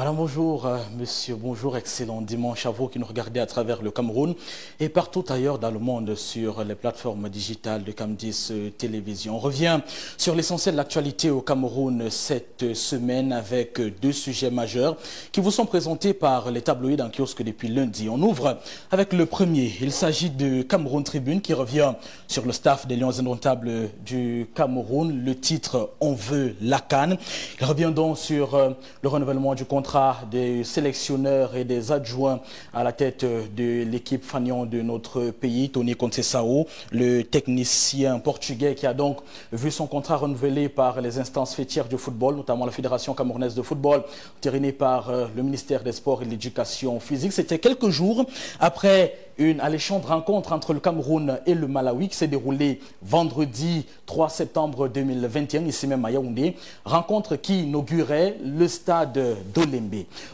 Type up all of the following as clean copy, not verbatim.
Alors bonjour monsieur, bonjour, excellent dimanche à vous qui nous regardez à travers le Cameroun et partout ailleurs dans le monde sur les plateformes digitales de Cam10 Télévision. On revient sur l'essentiel de l'actualité au Cameroun cette semaine avec deux sujets majeurs qui vous sont présentés par les tabloïds en kiosque depuis lundi. On ouvre avec le premier, il s'agit de Cameroun Tribune qui revient sur le staff des Lions indomptables du Cameroun, le titre « On veut la CAN ». Il revient donc sur le renouvellement du contrat des sélectionneurs et des adjoints à la tête de l'équipe fanion de notre pays, Tony Conceição, le technicien portugais qui a donc vu son contrat renouvelé par les instances fêtières du football, notamment la Fédération camerounaise de football, entérinée par le ministère des Sports et de l'Éducation physique. C'était quelques jours après une alléchante rencontre entre le Cameroun et le Malawi qui s'est déroulée vendredi 3 septembre 2021, ici même à Yaoundé. Rencontre qui inaugurait le stade d'Olembe.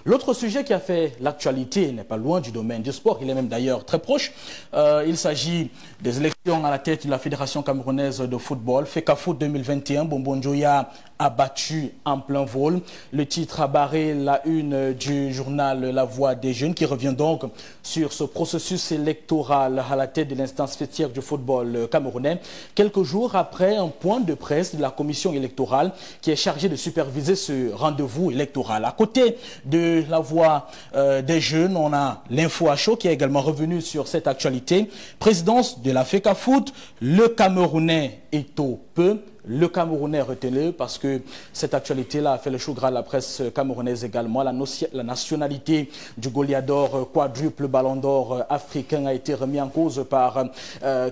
L'autre sujet qui a fait l'actualité n'est pas loin du domaine du sport, il est même d'ailleurs très proche. Il s'agit des élections à la tête de la Fédération camerounaise de football. FECAFOOT 2021, Bonbon Njoya a battu en plein vol. Le titre a barré la une du journal La Voix des Jeunes qui revient donc sur ce processus électoral à la tête de l'instance fêtière du football camerounais. Quelques jours après un point de presse de la commission électorale qui est chargée de superviser ce rendez-vous électoral. À côté de La Voix des Jeunes, on a l'info à chaud qui est également revenu sur cette actualité. Présidence de la FECAFOOT, le Camerounais est au peu. Le Camerounais retenu parce que cette actualité-là a fait le chaud gras de la presse camerounaise également. La nationalité du Goliador quadruple ballon d'or africain a été remis en cause par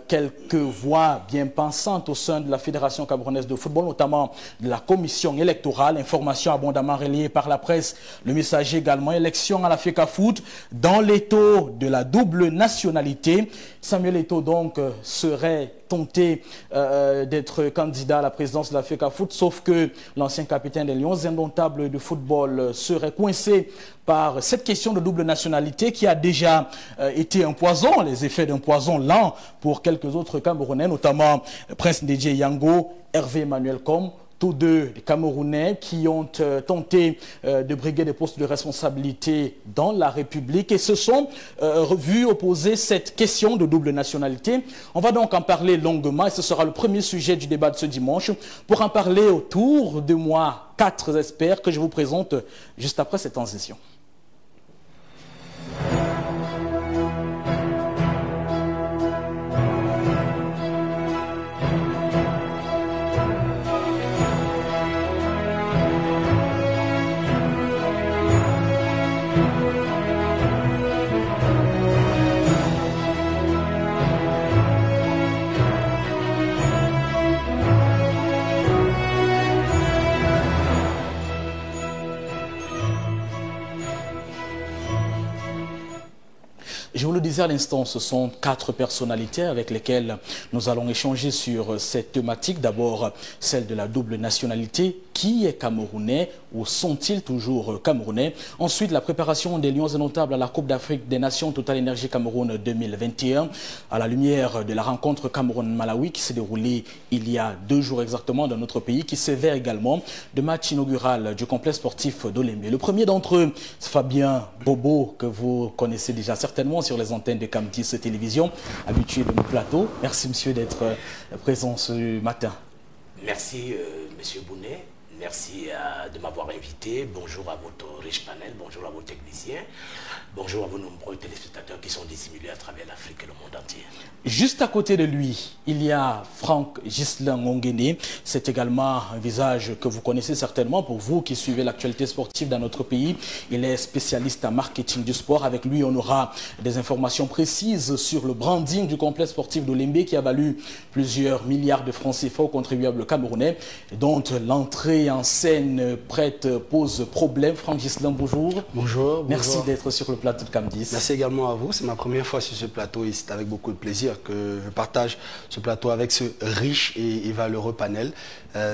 quelques voix bien pensantes au sein de la Fédération camerounaise de football, notamment de la commission électorale. Information abondamment relayée par la presse. Le messager également, élection à la FECAFOOT dans l'étau de la double nationalité. Samuel Eto'o donc serait tenté d'être candidat à la présidence de la FECAFOOT, sauf que l'ancien capitaine des Lions indomptables de football serait coincé par cette question de double nationalité qui a déjà été un poison, les effets d'un poison lent pour quelques autres Camerounais, notamment Prince Ndédié Yango, Hervé Emmanuel Com, tous deux des Camerounais qui ont tenté de briguer des postes de responsabilité dans la République et se sont vus opposer cette question de double nationalité. On va donc en parler longuement et ce sera le premier sujet du débat de ce dimanche. Pour en parler autour de moi, 4 experts que je vous présente juste après cette transition. Je vous le disais à l'instant, ce sont 4 personnalités avec lesquelles nous allons échanger sur cette thématique. D'abord, celle de la double nationalité. Qui est camerounais ou sont-ils toujours camerounais? Ensuite, la préparation des Lions indomptables à la Coupe d'Afrique des Nations Total Énergie Cameroun 2021 à la lumière de la rencontre Cameroun-Malawi qui s'est déroulée il y a 2 jours exactement dans notre pays, qui sévère également de match inaugural du complexe sportif d'Olembe. Le premier d'entre eux, c'est Fabien Bobo, que vous connaissez déjà certainement sur les antennes de Cam10 Télévision, habitué de nos plateaux. Merci monsieur d'être présent ce matin. Merci monsieur Bounet. Merci de m'avoir invité. Bonjour à votre riche panel, bonjour à vos techniciens, bonjour à vos nombreux téléspectateurs qui sont dissimulés à travers l'Afrique et le monde entier. Juste à côté de lui, il y a Franck Ghislain Ngongene. C'est également un visage que vous connaissez certainement pour vous qui suivez l'actualité sportive dans notre pays. Il est spécialiste en marketing du sport. Avec lui, on aura des informations précises sur le branding du complexe sportif d'Olembe qui a valu plusieurs milliards de francs CFA aux contribuables camerounais, dont l'entrée en scène prête pose problème. Franck Ghislain, bonjour. Bonjour. Merci d'être sur le plateau de Cam10. Merci également à vous. C'est ma première fois sur ce plateau et c'est avec beaucoup de plaisir que je partage ce plateau avec ce riche et valeureux panel.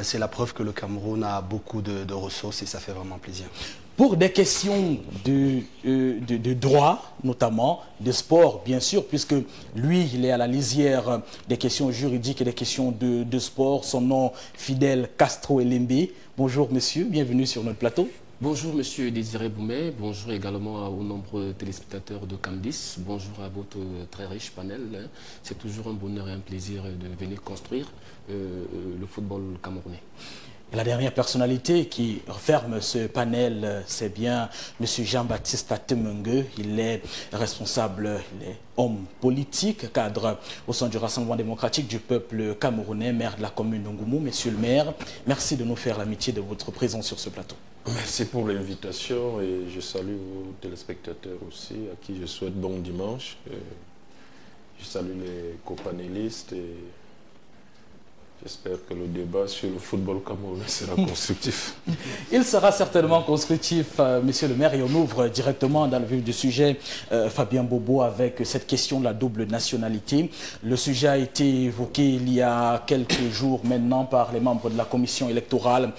C'est la preuve que le Cameroun a beaucoup de ressources et ça fait vraiment plaisir. Pour des questions de droit, notamment, de sport, bien sûr, puisque lui, il est à la lisière des questions juridiques et des questions de sport. Son nom, Fidèle Castro Elembe. Bonjour, monsieur. Bienvenue sur notre plateau. Bonjour Monsieur Désiré Boumet, bonjour également aux nombreux téléspectateurs de CAM10, bonjour à votre très riche panel. C'est toujours un bonheur et un plaisir de venir construire le football camerounais. La dernière personnalité qui ferme ce panel, c'est bien M. Jean-Baptiste Atemengue. Il est responsable, il est homme politique, cadre au sein du Rassemblement démocratique du peuple camerounais, maire de la commune d'Ongoumou. Monsieur le maire, merci de nous faire l'amitié de votre présence sur ce plateau. Merci pour l'invitation et je salue vos téléspectateurs aussi, à qui je souhaite bon dimanche. Je salue les copanélistes et j'espère que le débat sur le football camerounais sera constructif. Il sera certainement constructif, monsieur le maire, et on ouvre directement dans le vif du sujet, Fabien Bobo, avec cette question de la double nationalité. Le sujet a été évoqué il y a quelques jours maintenant par les membres de la commission électorale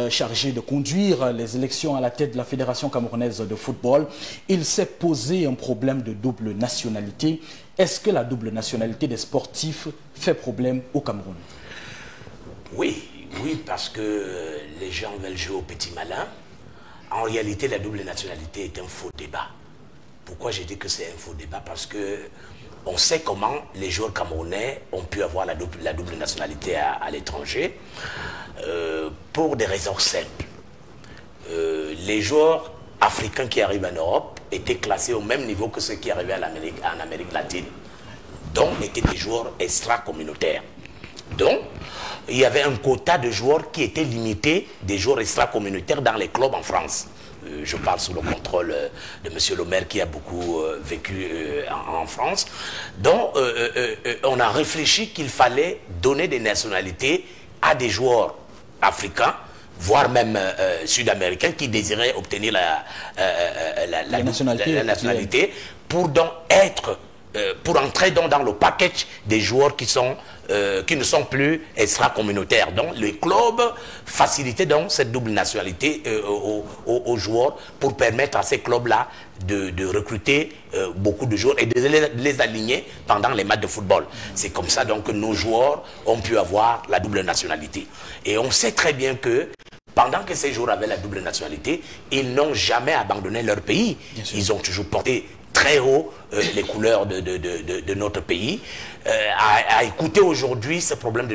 chargée de conduire les élections à la tête de la Fédération camerounaise de football. Il s'est posé un problème de double nationalité. Est-ce que la double nationalité des sportifs fait problème au Cameroun? Oui, parce que les gens veulent jouer au petit malin. En réalité, la double nationalité est un faux débat. Pourquoi j'ai dit que c'est un faux débat? Parce que on sait comment les joueurs camerounais ont pu avoir la double nationalité à l'étranger. Pour des raisons simples. Les joueurs africains qui arrivent en Europe étaient classés au même niveau que ceux qui arrivaient en Amérique latine. Donc, étaient des joueurs extra-communautaires. Donc, il y avait un quota de joueurs qui était limité, des joueurs extra-communautaires dans les clubs en France. Je parle sous le contrôle de M. le maire qui a beaucoup vécu en France. Donc, on a réfléchi qu'il fallait donner des nationalités à des joueurs africains, voire même sud-américains qui désiraient obtenir la nationalité pour donc être... pour entrer dans le package des joueurs qui ne sont plus extra-communautaires. Donc, les clubs facilitaient donc cette double nationalité aux joueurs pour permettre à ces clubs-là de recruter beaucoup de joueurs et de les aligner pendant les matchs de football. C'est comme ça donc que nos joueurs ont pu avoir la double nationalité. Et on sait très bien que pendant que ces joueurs avaient la double nationalité, ils n'ont jamais abandonné leur pays. Ils ont toujours porté très haut les couleurs de notre pays. À écouter aujourd'hui ce problème de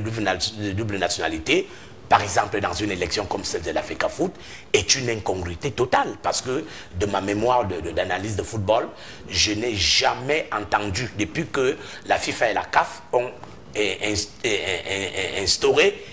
double nationalité, par exemple dans une élection comme celle de la FECAFOOT, est une incongruité totale. Parce que de ma mémoire d'analyse de football, je n'ai jamais entendu, depuis que la FIFA et la CAF ont instauré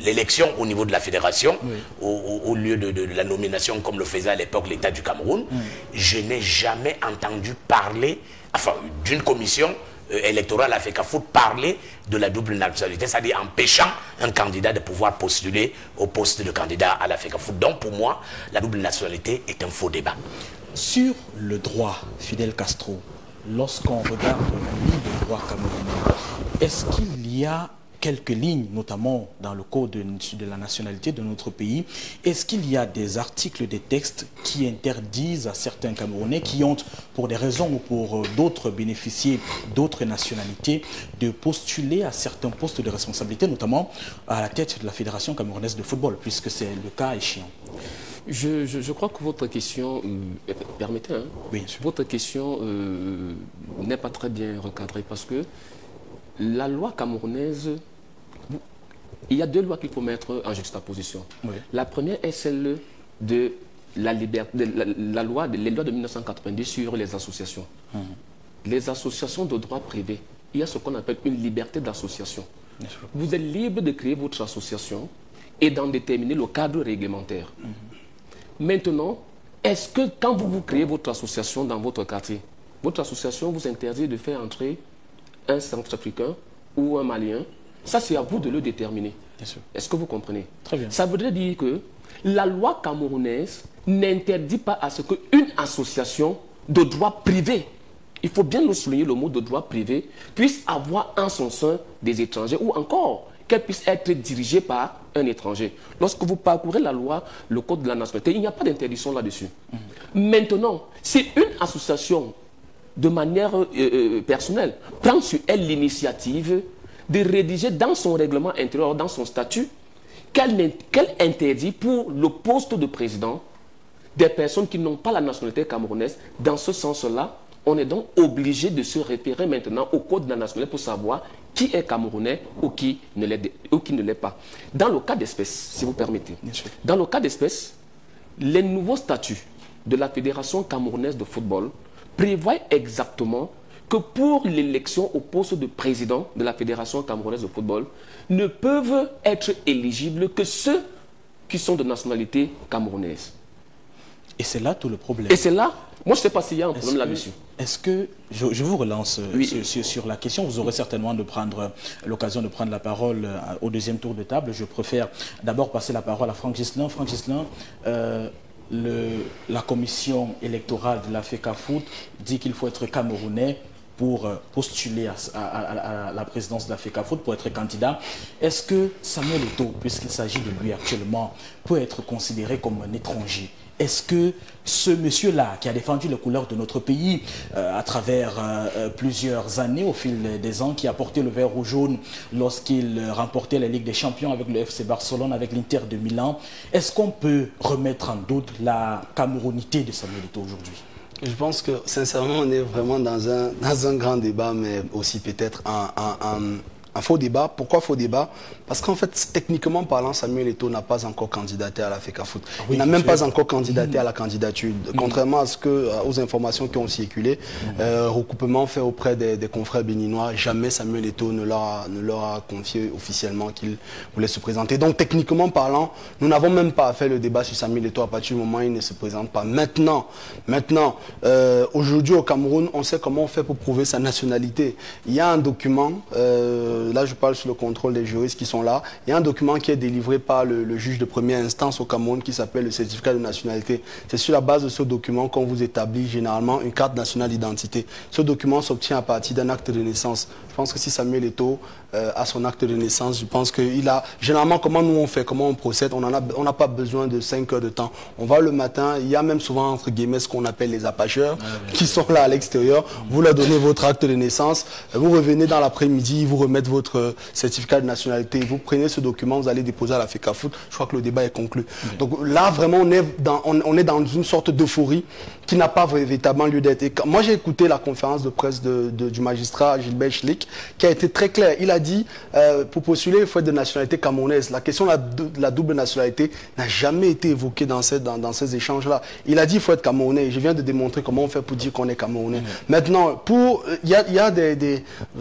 l'élection au niveau de la fédération, au lieu de la nomination comme le faisait à l'époque l'État du Cameroun, je n'ai jamais entendu parler, enfin, d'une commission électorale à FECAFOOT parler de la double nationalité, c'est-à-dire empêchant un candidat de pouvoir postuler au poste de candidat à la FECAFOOT. Donc pour moi, la double nationalité est un faux débat. Sur le droit, Fidel Castro, lorsqu'on regarde la ligne de droit camerounais, est-ce qu'il y a quelques lignes, notamment dans le code de la nationalité de notre pays, est-ce qu'il y a des articles, des textes qui interdisent à certains Camerounais qui ont, pour des raisons ou pour d'autres, bénéficié d'autres nationalités, de postuler à certains postes de responsabilité, notamment à la tête de la Fédération camerounaise de football, puisque c'est le cas échéant? Je crois que votre question, permettez, hein, oui, votre question n'est pas très bien recadrée parce que la loi camerounaise, il y a deux lois qu'il faut mettre en juxtaposition. Oui. La première est celle de la liberté, les lois de 1990 sur les associations. Les associations de droit privé, il y a ce qu'on appelle une liberté d'association. Vous êtes libre de créer votre association et d'en déterminer le cadre réglementaire. Maintenant, est-ce que quand vous créez votre association dans votre quartier, votre association vous interdit de faire entrer un Centrafricain ou un Malien? Ça, c'est à vous de le déterminer. Est-ce que vous comprenez? Très bien. Ça voudrait dire que la loi camerounaise n'interdit pas à ce qu'une association de droit privé, il faut bien nous souligner le mot de droit privé, puisse avoir en son sein des étrangers ou encore qu'elle puisse être dirigée par un étranger. Lorsque vous parcourez la loi, le code de la nationalité, il n'y a pas d'interdiction là-dessus. Maintenant, si une association de manière personnelle, prend sur elle l'initiative de rédiger dans son règlement intérieur, dans son statut, qu'elle interdit pour le poste de président des personnes qui n'ont pas la nationalité camerounaise. Dans ce sens-là, on est donc obligé de se référer maintenant au code de la nationalité pour savoir qui est camerounais ou qui ne l'est pas. Dans le cas d'espèce, si vous permettez, dans le cas d'espèce, les nouveaux statuts de la Fédération camerounaise de football prévoient exactement que pour l'élection au poste de président de la Fédération camerounaise de football, ne peuvent être éligibles que ceux qui sont de nationalité camerounaise. Et c'est là tout le problème. Et c'est là, moi je ne sais pas s'il y a un problème là-dessus. Est-ce que, je vous relance sur la question, vous aurez certainement l'occasion de prendre la parole au deuxième tour de table. Je préfère d'abord passer la parole à Franck Ghislain. Franck Ghislain, la commission électorale de la FECAFOOT dit qu'il faut être camerounais pour postuler à la présidence de la FECAFOOT, pour être candidat. Est-ce que Samuel Eto'o, puisqu'il s'agit de lui actuellement, peut être considéré comme un étranger? Est-ce que ce monsieur-là, qui a défendu les couleurs de notre pays à travers plusieurs années, au fil des ans, qui a porté le vert ou jaune lorsqu'il remportait la Ligue des Champions avec le FC Barcelone, avec l'Inter de Milan, est-ce qu'on peut remettre en doute la camerounité de Samuel Eto'o aujourd'hui? Je pense que, sincèrement, on est vraiment dans un grand débat, mais aussi peut-être un faux débat. Pourquoi faux débat? Parce qu'en fait, techniquement parlant, Samuel Eto'o n'a pas encore candidaté à la FECAFOOT. Il n'a même pas encore candidaté à la candidature. Contrairement aux informations qui ont circulé, recoupement fait auprès des confrères béninois, jamais Samuel Eto'o ne leur a confié officiellement qu'il voulait se présenter. Donc techniquement parlant, nous n'avons même pas fait le débat sur Samuel Eto'o à partir du moment où il ne se présente pas. Maintenant, aujourd'hui au Cameroun, on sait comment on fait pour prouver sa nationalité. Il y a un document, là je parle sous le contrôle des juristes qui sont là, il y a un document qui est délivré par le juge de première instance au Cameroun qui s'appelle le certificat de nationalité. C'est sur la base de ce document qu'on vous établit généralement une carte nationale d'identité. Ce document s'obtient à partir d'un acte de naissance. Je pense que si Samuel Eto'o a son acte de naissance, je pense qu'il a... Généralement, comment nous on fait, comment on procède, on n'a pas besoin de 5 heures de temps. On va le matin, il y a même souvent entre guillemets ce qu'on appelle les apacheurs qui sont là à l'extérieur. Vous leur donnez votre acte de naissance, vous revenez dans l'après-midi, vous remettez votre certificat de nationalité, vous prenez ce document, vous allez déposer à la FECAFOOT. Je crois que le débat est conclu. Donc là, vraiment, on est dans une sorte d'euphorie qui n'a pas véritablement lieu d'être. Moi, j'ai écouté la conférence de presse du magistrat Gilbert Schlick, qui a été très clair. Il a dit, pour postuler, il faut être de nationalité camerounaise. La question de la double nationalité n'a jamais été évoquée dans ces échanges-là. Il a dit, il faut être camerounais. Je viens de démontrer comment on fait pour dire qu'on est camerounais. Maintenant, il y a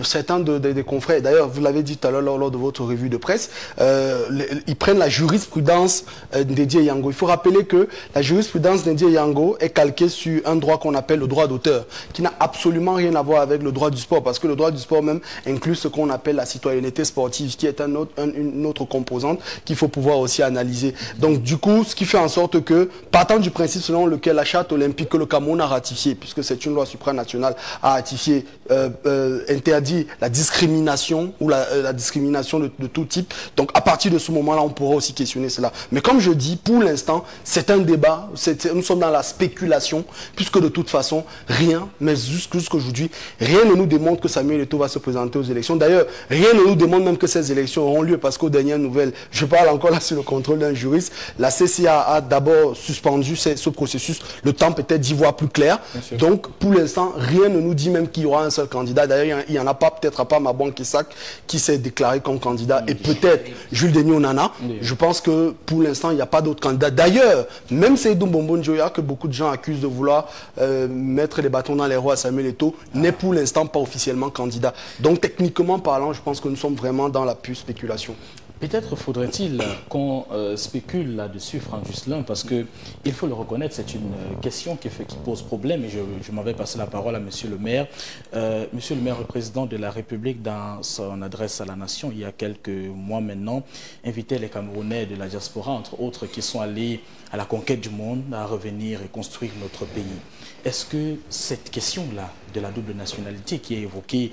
certains des confrères, d'ailleurs, vous l'avez dit tout à l'heure lors de votre revue de presse, ils prennent la jurisprudence d'Ndédié Yango. Il faut rappeler que la jurisprudence d'Ndédié Yango est calquée sur un droit qu'on appelle le droit d'auteur, qui n'a absolument rien à voir avec le droit du sport, parce que le droit du sport même inclut ce qu'on appelle la citoyenneté sportive, qui est une autre composante qu'il faut pouvoir aussi analyser. Donc du coup, ce qui fait en sorte que, partant du principe selon lequel la charte olympique que le Cameroun a ratifiée, puisque c'est une loi supranationale, a ratifié, interdit la discrimination ou la discrimination de tout type. Donc à partir de ce moment-là, on pourra aussi questionner cela. Mais comme je dis, pour l'instant, c'est un débat, nous sommes dans la spéculation, puisque de toute façon, rien, mais jusqu'aujourd'hui, rien ne nous démontre que Samuel Eto'o va se présenter aux élections. D'ailleurs, rien ne nous démontre même que ces élections auront lieu, parce qu'aux dernières nouvelles, je parle encore là sur le contrôle d'un juriste, la CCA a d'abord suspendu ce processus, le temps peut-être d'y voir plus clair. Donc pour l'instant, rien ne nous dit même qu'il y aura un seul candidat. D'ailleurs, il n'y en a pas, peut-être pas Mabon Kissak qui s'est déclaré comme candidat, et peut-être Jules Denis Onana. Je pense que pour l'instant, il n'y a pas d'autres candidats. D'ailleurs, même Seydou Mbombo Njoya, que beaucoup de gens accusent de vouloir mettre les bâtons dans les roues à Samuel Eto'o, n'est pour l'instant pas officiellement candidat. Donc techniquement parlant, je pense que nous sommes vraiment dans la pure spéculation. Peut-être faudrait-il qu'on spécule là-dessus, Franck Ghislain, parce qu'il faut le reconnaître, c'est une question qui pose problème, et je m'avais passé la parole à Monsieur le maire. Monsieur le maire, le président de la République, dans son adresse à la nation, il y a quelques mois maintenant, invitait les Camerounais de la diaspora, entre autres, qui sont allés à la conquête du monde, à revenir et construire notre pays. Est-ce que cette question-là de la double nationalité qui est évoquée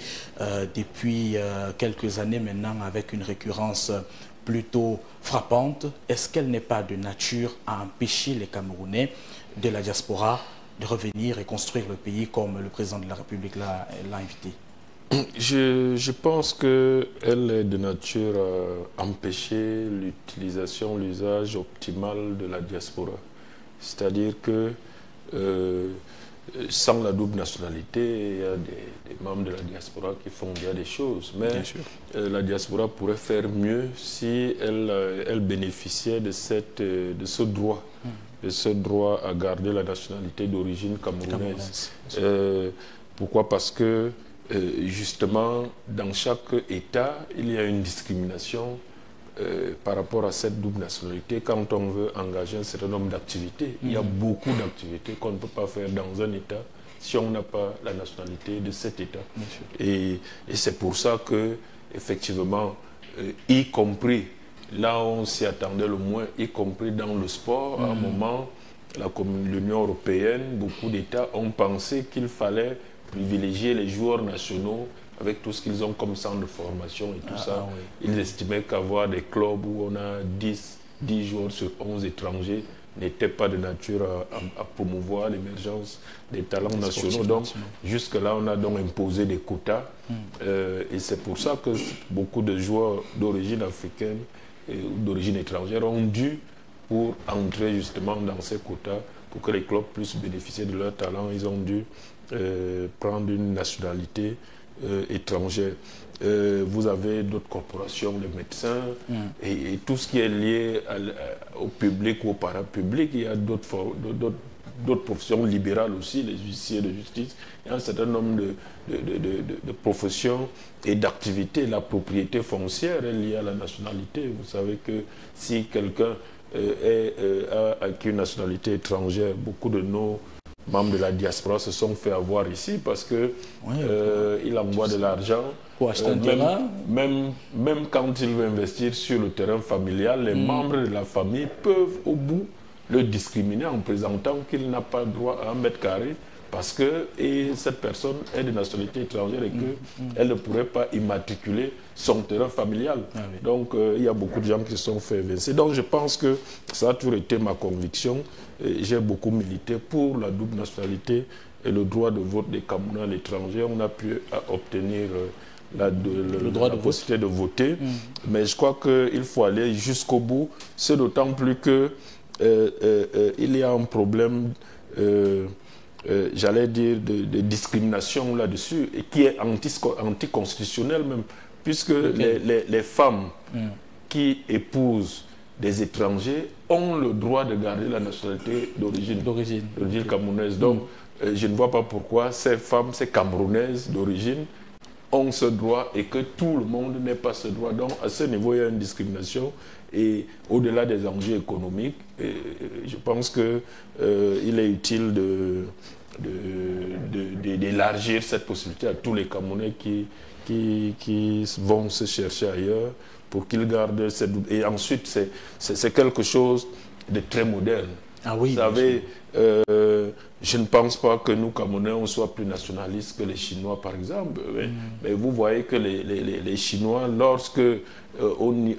depuis quelques années maintenant avec une récurrence plutôt frappante, est-ce qu'elle n'est pas de nature à empêcher les Camerounais de la diaspora de revenir et construire le pays comme le président de la République l'a invité? Je pense qu'elle est de nature à empêcher l'utilisation, l'usage optimal de la diaspora. C'est-à-dire que sans la double nationalité, il y a des membres de la diaspora qui font bien des choses. Mais la diaspora pourrait faire mieux si elle bénéficiait de ce droit. De ce droit à garder la nationalité d'origine camerounaise. Pourquoi? Parce que justement, dans chaque État, il y a une discrimination par rapport à cette double nationalité. Quand on veut engager un certain nombre d'activités, il y a beaucoup d'activités qu'on ne peut pas faire dans un État si on n'a pas la nationalité de cet État. Et c'est pour ça que, effectivement, y compris là où on s'y attendait le moins, y compris dans le sport, à un moment, l'Union européenne, beaucoup d'États ont pensé qu'il fallait privilégier les joueurs nationaux avec tout ce qu'ils ont comme centre de formation et tout ça. Ils estimaient qu'avoir des clubs où on a 10 joueurs sur 11 étrangers n'était pas de nature à promouvoir l'émergence des talents nationaux. Donc, jusque-là, on a donc imposé des quotas. Et c'est pour ça que beaucoup de joueurs d'origine africaine et d'origine étrangère ont dû, pour entrer justement dans ces quotas, pour que les clubs puissent bénéficier de leurs talents, ils ont dû prendre une nationalité étrangère. Vous avez d'autres corporations, les médecins, et tout ce qui est lié au public ou au parapublic. Il y a d'autres professions libérales aussi, les huissiers de justice. Il y a un certain nombre de professions et d'activités. La foncière est liée à la nationalité. Vous savez que si quelqu'un a acquis une nationalité étrangère, beaucoup de nos membres de la diaspora se sont fait avoir ici parce que il envoie de l'argent. Même quand il veut investir sur le terrain familial, les membres de la famille peuvent au bout le discriminer en présentant qu'il n'a pas droit à 1 mètre carré parce que cette personne est de nationalité étrangère et qu'elle ne pourrait pas immatriculer son terrain familial. Donc il y a beaucoup de gens qui se sont fait évincer. Donc je pense que ça a toujours été ma conviction. J'ai beaucoup milité pour la double nationalité et le droit de vote des Camerounais à l'étranger. On a pu obtenir la possibilité de voter. Mais je crois qu'il faut aller jusqu'au bout. C'est d'autant plus que il y a un problème, j'allais dire, de discrimination là-dessus, et qui est anticonstitutionnel même, puisque les femmes qui épousent des étrangers ont le droit de garder la nationalité d'origine camerounaise. Donc, je ne vois pas pourquoi ces femmes, ces Camerounaises d'origine, ont ce droit et que tout le monde n'ait pas ce droit. Donc, à ce niveau, il y a une discrimination. Et au-delà des enjeux économiques, je pense qu'il est utile d'élargir cette possibilité à tous les Camerounais qui vont se chercher ailleurs pour qu'ils gardent cette... Et ensuite, c'est quelque chose de très moderne. Vous savez, je ne pense pas que nous, Camerounais, on soit plus nationalistes que les Chinois, par exemple. Mais vous voyez que les Chinois, lorsque,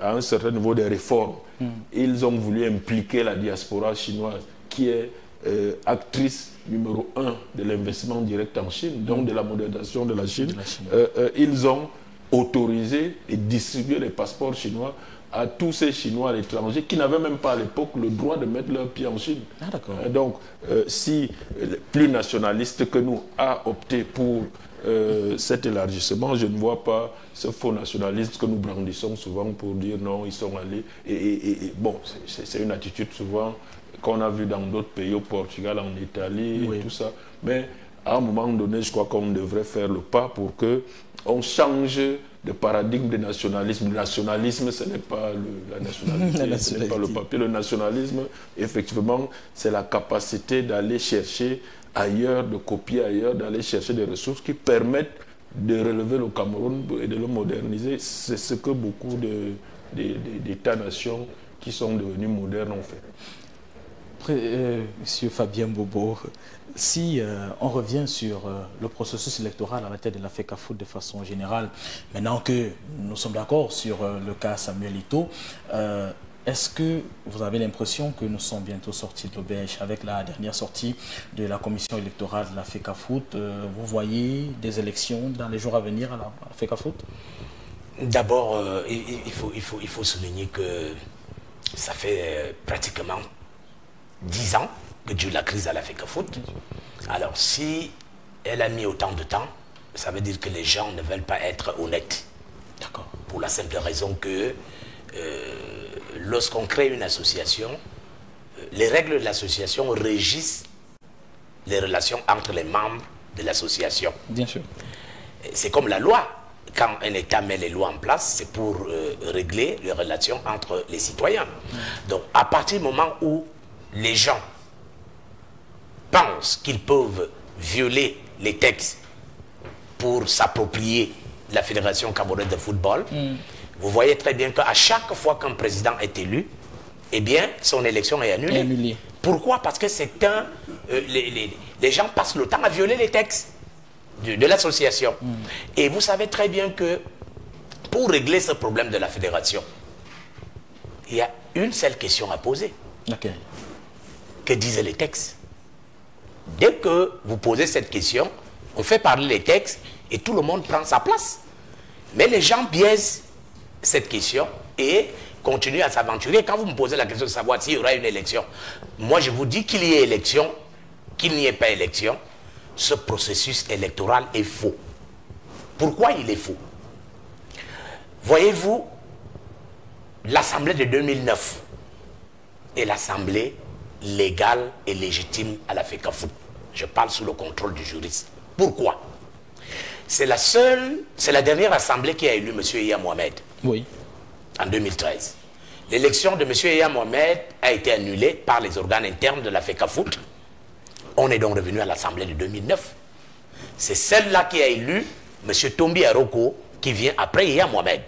à un certain niveau des réformes, ils ont voulu impliquer la diaspora chinoise, qui est actrice numéro 1 de l'investissement direct en Chine, donc de la modernisation de la Chine. Ils ont autorisé et distribué les passeports chinois à tous ces Chinois à l'étranger qui n'avaient même pas à l'époque le droit de mettre leurs pieds en Chine. Donc, si plus nationaliste que nous a opté pour cet élargissement, je ne vois pas ce faux nationalisme que nous brandissons souvent pour dire non, ils sont allés. Bon, c'est une attitude souvent qu'on a vue dans d'autres pays, au Portugal, en Italie, et tout ça. Mais à un moment donné, je crois qu'on devrait faire le pas pour qu'on change de paradigme de nationalisme. Le nationalisme, ce n'est pas la nationalité, ce n'est pas le papier. Le nationalisme, effectivement, c'est la capacité d'aller chercher ailleurs, de copier ailleurs, d'aller chercher des ressources qui permettent de relever le Cameroun et de le moderniser. C'est ce que beaucoup d'États-nations qui sont devenus modernes ont fait. Monsieur Fabien Bobo, si on revient sur le processus électoral à la tête de la FECAFOOT de façon générale, maintenant que nous sommes d'accord sur le cas Samuel Eto'o, Est-ce que vous avez l'impression que nous sommes bientôt sortis de l'auberge avec la dernière sortie de la commission électorale de la FECAFOOT? Vous voyez des élections dans les jours à venir à la FECAFOOT? D'abord, il faut souligner que ça fait pratiquement 10 ans que dure la crise à la FECAFOOT. Alors, si elle a mis autant de temps, ça veut dire que les gens ne veulent pas être honnêtes. D'accord. Pour la simple raison que lorsqu'on crée une association, les règles de l'association régissent les relations entre les membres de l'association. Bien sûr. C'est comme la loi. Quand un État met les lois en place, c'est pour régler les relations entre les citoyens. Donc, à partir du moment où les gens pensent qu'ils peuvent violer les textes pour s'approprier la Fédération camerounaise de football, vous voyez très bien qu'à chaque fois qu'un président est élu, eh bien, son élection est annulée. Pourquoi? Parce que c'est un... les gens passent le temps à violer les textes de l'association. Et vous savez très bien que pour régler ce problème de la fédération, il y a une seule question à poser. Laquelle? Que disaient les textes? Dès que vous posez cette question, on fait parler les textes et tout le monde prend sa place. Mais les gens biaisent cette question et continuent à s'aventurer. Quand vous me posez la question de savoir s'il y aura une élection, moi je vous dis qu'il y ait élection, qu'il n'y ait pas élection, ce processus électoral est faux. Pourquoi il est faux? Voyez-vous, l'Assemblée de 2009 est l'Assemblée légale et légitime à la FECAFOOT. Je parle sous le contrôle du juriste. Pourquoi? C'est la dernière assemblée qui a élu M. Yahya Mohamed. Oui. En 2013. L'élection de M. Yahya Mohamed a été annulée par les organes internes de la FECAFOOT. On est donc revenu à l'assemblée de 2009. C'est celle-là qui a élu M. Tombi Aroko, qui vient après Yahya Mohamed.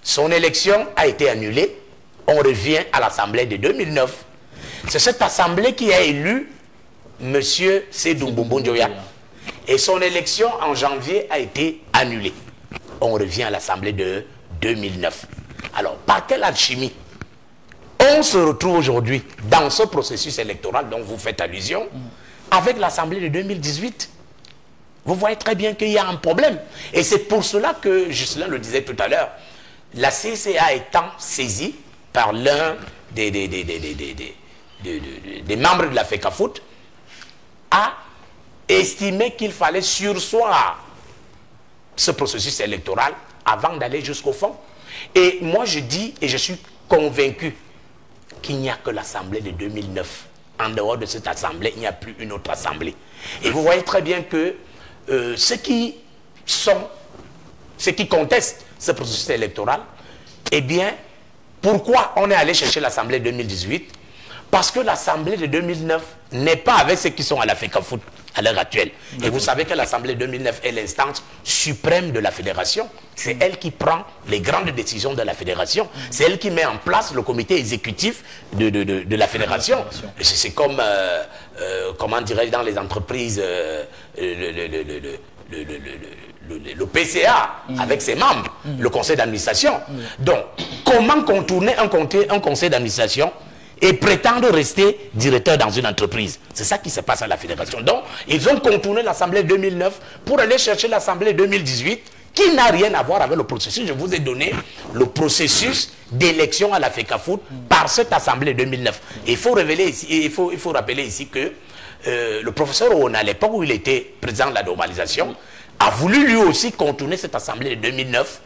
Son élection a été annulée. On revient à l'assemblée de 2009. C'est cette assemblée qui a élu M. Sédou Mbombo Njoya. Et son élection en janvier a été annulée. On revient à l'assemblée de 2009. Alors, par quelle alchimie on se retrouve aujourd'hui dans ce processus électoral dont vous faites allusion avec l'assemblée de 2018? Vous voyez très bien qu'il y a un problème. Et c'est pour cela que, Juscelin le disait tout à l'heure, la CCA étant saisie par l'un des membres de la FECAFOOT, a estimé qu'il fallait surseoir ce processus électoral avant d'aller jusqu'au fond. Et moi je dis, et je suis convaincu, qu'il n'y a que l'Assemblée de 2009. En dehors de cette Assemblée, il n'y a plus une autre Assemblée. Et vous voyez très bien que ceux qui contestent ce processus électoral, eh bien, pourquoi on est allé chercher l'Assemblée de 2018? Parce que l'Assemblée de 2009 n'est pas avec ceux qui sont à la FECAFOOT à l'heure actuelle. Et vous savez que l'Assemblée de 2009 est l'instance suprême de la fédération. C'est elle qui prend les grandes décisions de la fédération. C'est elle qui met en place le comité exécutif de la fédération. C'est comme, comment dirais-je, dans les entreprises, le PCA avec ses membres, le conseil d'administration. Donc, comment contourner un conseil d'administration et prétendre rester directeur dans une entreprise? C'est ça qui se passe à la fédération. Donc, ils ont contourné l'Assemblée 2009 pour aller chercher l'Assemblée 2018 qui n'a rien à voir avec le processus. Je vous ai donné le processus d'élection à la FECAFOOT par cette Assemblée 2009. Et il faut rappeler ici que le professeur Owen, à l'époque où il était président de la normalisation, a voulu lui aussi contourner cette Assemblée de 2009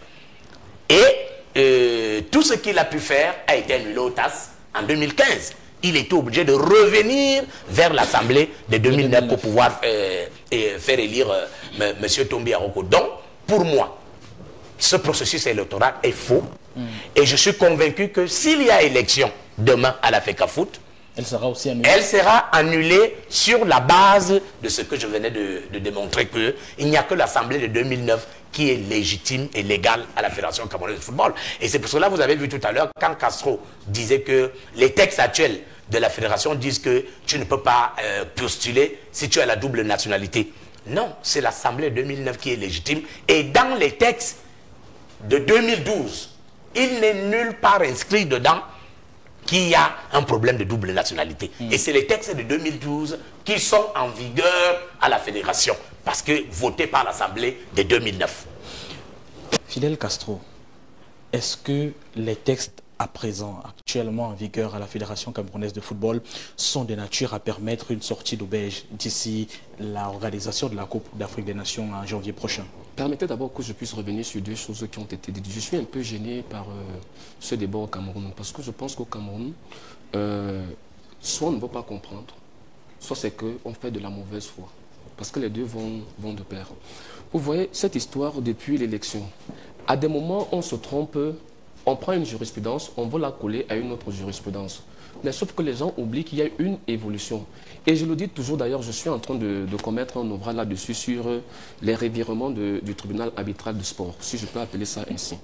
et tout ce qu'il a pu faire a été annulé au TAS en 2015. Il était obligé de revenir vers l'Assemblée de 2009 pour pouvoir faire élire M. Tombi Aroko. Donc, pour moi, ce processus électoral est faux. Et je suis convaincu que s'il y a élection demain à la FECAFOOT, elle sera aussi annulée. Elle sera annulée sur la base de ce que je venais de démontrer, qu'il n'y a que l'Assemblée de 2009 qui est légitime et légale à la Fédération camerounaise de football. Et c'est pour cela que vous avez vu tout à l'heure, quand Castro disait que les textes actuels de la Fédération disent que tu ne peux pas postuler si tu as la double nationalité. Non, c'est l'Assemblée de 2009 qui est légitime. Et dans les textes de 2012, il n'est nulle part inscrit dedans qu'il y a un problème de double nationalité. Et c'est les textes de 2012 qui sont en vigueur à la fédération, parce que votés par l'Assemblée de 2009. Fidel Castro, est-ce que les textes à présent, actuellement en vigueur à la Fédération camerounaise de football, sont de nature à permettre une sortie d'auberge d'ici l'organisation de la Coupe d'Afrique des Nations en janvier prochain? Permettez d'abord que je puisse revenir sur deux choses qui ont été dites. Je suis un peu gêné par ce débat au Cameroun, parce que je pense qu'au Cameroun, soit on ne veut pas comprendre, soit c'est qu'on fait de la mauvaise foi, parce que les deux vont de pair. Vous voyez, cette histoire depuis l'élection, à des moments on se trompe, on prend une jurisprudence, on veut la coller à une autre jurisprudence. Mais sauf que les gens oublient qu'il y a une évolution. Et je le dis toujours, d'ailleurs, je suis en train de commettre un ouvrage là-dessus sur les revirements du tribunal arbitral du sport, si je peux appeler ça ainsi.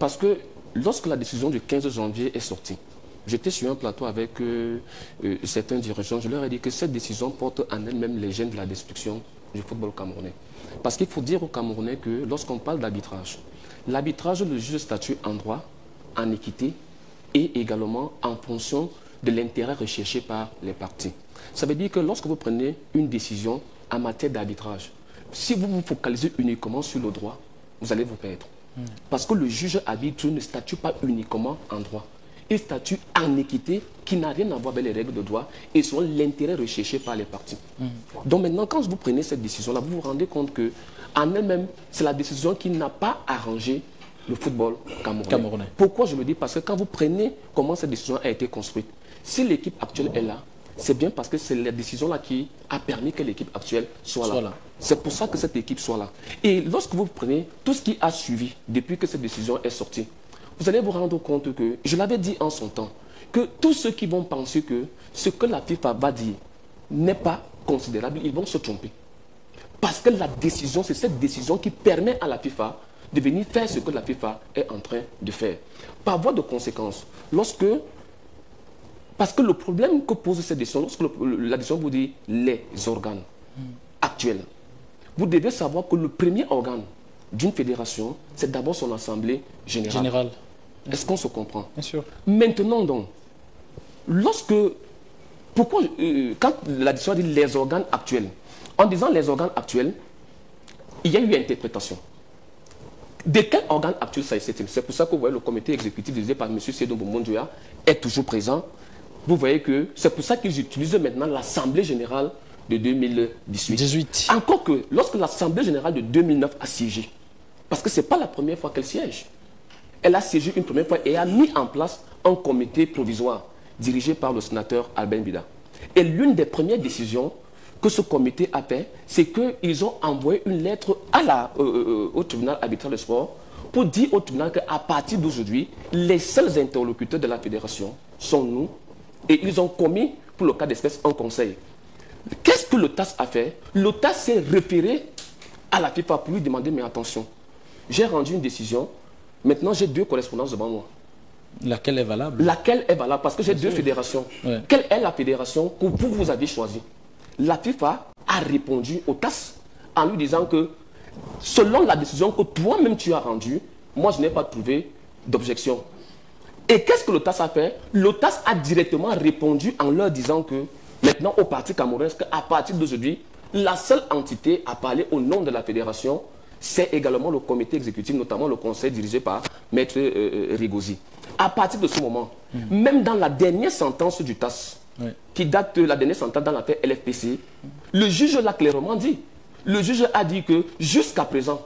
Parce que lorsque la décision du 15 janvier est sortie, j'étais sur un plateau avec certains dirigeants, je leur ai dit que cette décision porte en elle-même les gènes de la destruction du football camerounais. Parce qu'il faut dire aux Camerounais que lorsqu'on parle d'arbitrage, l'arbitrage, le juge statue en droit, en équité et également en fonction de l'intérêt recherché par les parties. Ça veut dire que lorsque vous prenez une décision en matière d'arbitrage, si vous vous focalisez uniquement sur le droit, vous allez vous perdre. Parce que le juge arbitre ne statue pas uniquement en droit. Il statue en équité qui n'a rien à voir avec les règles de droit et selon l'intérêt recherché par les parties. Donc maintenant, quand vous prenez cette décision-là, vous vous rendez compte que en elle-même, c'est la décision qui n'a pas arrangé le football camerounais. Pourquoi je le dis? Parce que quand vous prenez comment cette décision a été construite, si l'équipe actuelle est là, c'est bien parce que c'est la décision-là qui a permis que l'équipe actuelle soit là. C'est pour ça que cette équipe soit là. Et lorsque vous prenez tout ce qui a suivi depuis que cette décision est sortie, vous allez vous rendre compte que, je l'avais dit en son temps, que tous ceux qui vont penser que ce que la FIFA va dire n'est pas considérable, ils vont se tromper. Parce que la décision, c'est cette décision qui permet à la FIFA de venir faire ce que la FIFA est en train de faire. Par voie de conséquence, parce que le problème que pose cette décision, lorsque la décision vous dit les organes actuels, vous devez savoir que le premier organe d'une fédération, c'est d'abord son assemblée générale. Est-ce qu'on se comprend? Bien sûr. Maintenant donc, quand la décision dit les organes actuels, en disant les organes actuels, il y a eu interprétation. De quel organe actuel s'agit-il? C'est pour ça que vous voyez le comité exécutif dirigé par M. Seydou Mondoya est toujours présent. Vous voyez que c'est pour ça qu'ils utilisent maintenant l'Assemblée générale de 2018. Encore que lorsque l'Assemblée générale de 2009 a siégé, parce que ce n'est pas la première fois qu'elle siège, elle a siégé une première fois et a mis en place un comité provisoire dirigé par le sénateur Albert Bida. Et l'une des premières décisions que ce comité a fait, c'est qu'ils ont envoyé une lettre au tribunal arbitral de sport pour dire au tribunal qu'à partir d'aujourd'hui, les seuls interlocuteurs de la fédération sont nous et ils ont commis, pour le cas d'espèce, un conseil. Qu'est-ce que le TAS a fait? Le TAS s'est référé à la FIFA pour lui demander, mais attention, j'ai rendu une décision, maintenant j'ai deux correspondances devant moi. Laquelle est valable? Laquelle est valable? Parce que j'ai deux fédérations. Ouais. Quelle est la fédération que vous avez choisie? La FIFA a répondu au TAS en lui disant que selon la décision que toi-même tu as rendue, moi je n'ai pas trouvé d'objection. Et qu'est-ce que le TAS a fait? Le TAS a directement répondu en leur disant que maintenant au parti camerounais, qu'à partir d'aujourd'hui, la seule entité à parler au nom de la fédération, c'est également le comité exécutif, notamment le conseil dirigé par Maître Rigosi. À partir de ce moment, même dans la dernière sentence du TAS, qui date de la dernière sentence dans l'affaire LFPC, le juge l'a clairement dit. Le juge a dit que jusqu'à présent,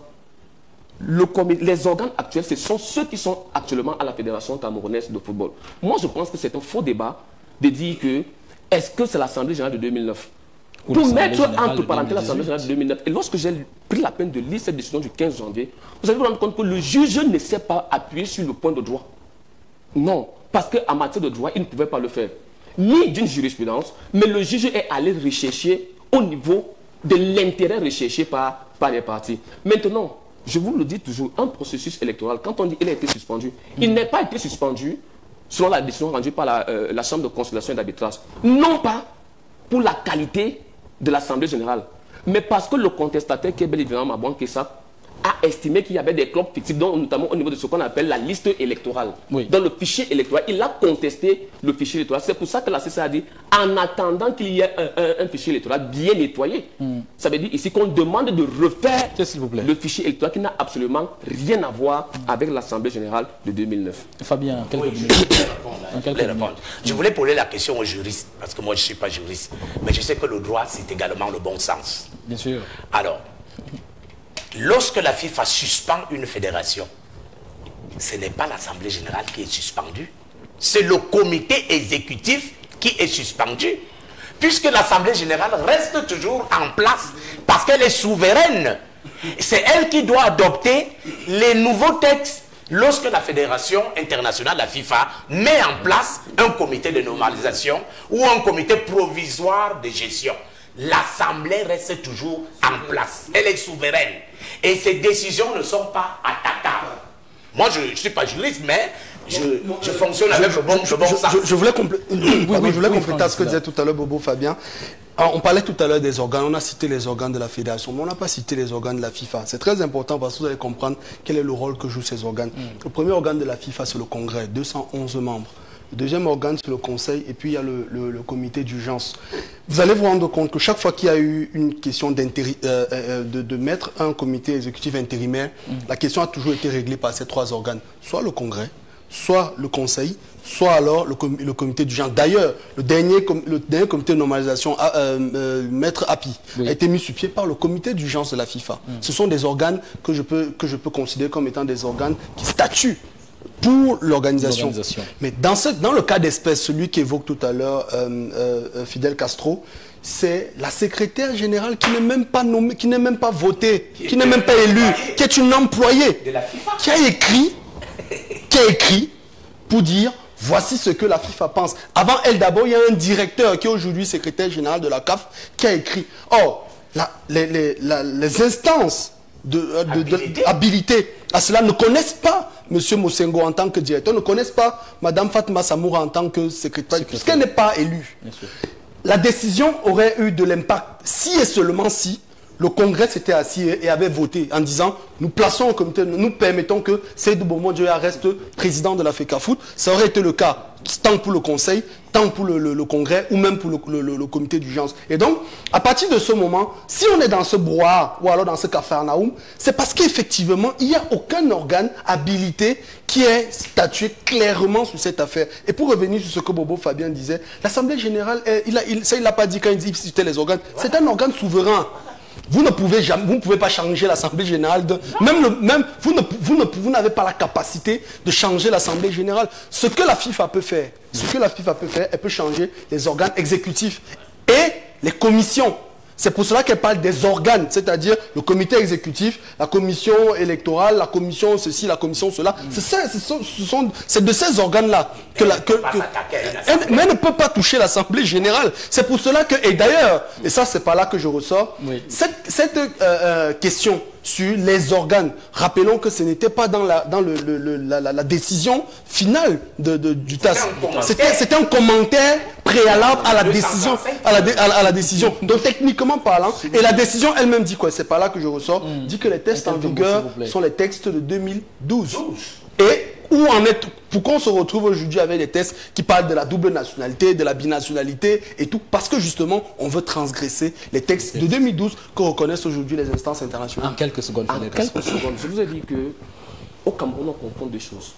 les organes actuels, ce sont ceux qui sont actuellement à la Fédération camerounaise de football. Moi, je pense que c'est un faux débat de dire que est-ce que c'est l'Assemblée générale de 2009 pour mettre entre parenthèses l'Assemblée générale de 2009. Et lorsque j'ai pris la peine de lire cette décision du 15 janvier, vous allez vous rendre compte que le juge ne s'est pas appuyé sur le point de droit. Non, parce qu'en matière de droit, il ne pouvait pas le faire. Ni d'une jurisprudence, mais le juge est allé rechercher au niveau de l'intérêt recherché par les partis. Maintenant, je vous le dis toujours, un processus électoral, quand on dit qu'il a été suspendu, il n'a pas été suspendu selon la décision rendue par la Chambre de conciliation et d'arbitrage. Non pas pour la qualité de l'Assemblée générale, mais parce que le contestataire qui est bel évidemment Mabouan Kessa a estimé qu'il y avait des clubs fictifs, notamment au niveau de ce qu'on appelle la liste électorale. Oui. Dans le fichier électoral, il a contesté le fichier électoral. C'est pour ça que la CCA a dit, en attendant qu'il y ait un fichier électoral bien nettoyé, ça veut dire ici qu'on demande de refaire le fichier électoral qui n'a absolument rien à voir avec l'Assemblée générale de 2009. Fabien, quelques minutes. Je voulais poser la question aux juristes, parce que moi je ne suis pas juriste, mais je sais que le droit c'est également le bon sens. Bien sûr. Alors, lorsque la FIFA suspend une fédération, ce n'est pas l'Assemblée générale qui est suspendue, c'est le comité exécutif qui est suspendu, puisque l'Assemblée générale reste toujours en place, parce qu'elle est souveraine. C'est elle qui doit adopter les nouveaux textes lorsque la Fédération internationale, la FIFA, met en place un comité de normalisation ou un comité provisoire de gestion. L'Assemblée reste toujours en place. Elle est souveraine. Et ces décisions ne sont pas attaquables. Moi, je ne suis pas juriste, mais je fonctionne avec le bon sens. Je voulais compléter ce que disait tout à l'heure Bobo Fabien. Alors, on parlait tout à l'heure des organes, on a cité les organes de la fédération, mais on n'a pas cité les organes de la FIFA. C'est très important parce que vous allez comprendre quel est le rôle que jouent ces organes. Le premier organe de la FIFA, c'est le Congrès, 211 membres. Le deuxième organe, c'est le Conseil, et puis il y a le comité d'urgence. Vous allez vous rendre compte que chaque fois qu'il y a eu une question de mettre un comité exécutif intérimaire, la question a toujours été réglée par ces trois organes. Soit le Congrès, soit le Conseil, soit alors le comité d'urgence. D'ailleurs, le dernier comité de normalisation, Maître Api, a été mis sur pied par le comité d'urgence de la FIFA. Ce sont des organes que je peux considérer comme étant des organes qui statuent pour l'organisation. Mais dans le cas d'espèce, celui qu'évoque tout à l'heure Fidel Castro, c'est la secrétaire générale qui n'est même pas nommée, qui n'est même pas votée, qui n'est même pas élue, qui est une employée, de la FIFA, qui a écrit pour dire voici ce que la FIFA pense. Avant elle, d'abord, il y a un directeur qui est aujourd'hui secrétaire général de la CAF qui a écrit. Or, les instances habilitées à cela ne connaissent pas M. Mosengo en tant que directeur, ne connaissent pas Mme Fatma Samoura en tant que secrétaire, puisqu'elle n'est pas élue. La décision aurait eu de l'impact si et seulement si le Congrès s'était assis et avait voté en disant nous plaçons un comité, nous permettons que Seydou Boumodjoya reste président de la FECAFOOT. Ça aurait été le cas tant pour le Conseil, tant pour le Congrès ou même pour le comité d'urgence. Et donc, à partir de ce moment, si on est dans ce brouhaha ou alors dans ce cafarnaum, c'est parce qu'effectivement, il n'y a aucun organe habilité qui est statué clairement sur cette affaire. Et pour revenir sur ce que Bobo Fabien disait, l'Assemblée générale, ça il l'a pas dit quand il dit c'était les organes, c'est un organe souverain. Vous ne pouvez pas changer l'Assemblée générale. Vous n'avez pas la capacité de changer l'Assemblée générale. Ce que la FIFA peut faire, elle peut changer les organes exécutifs et les commissions. C'est pour cela qu'elle parle des organes, c'est-à-dire le comité exécutif, la commission électorale, la commission ceci, la commission cela. C'est de ces organes-là que mais elle ne peut pas toucher l'Assemblée générale. C'est pour cela que, et d'ailleurs, et ça c'est par là que je ressors, cette question sur les organes, rappelons que ce n'était pas dans la décision finale du TAS. C'était un commentaire préalable à la décision. Donc techniquement parlant, et la décision elle-même dit quoi? C'est par là que je ressors, dit que les textes en vigueur sont les textes de 2012. Et où en est, pourquoi on se retrouve aujourd'hui avec des textes qui parlent de la double nationalité, de la binationalité et tout? Parce que justement, on veut transgresser les textes de 2012 que reconnaissent aujourd'hui les instances internationales. En quelques secondes, je vous ai dit qu'au Cameroun, on confond deux choses.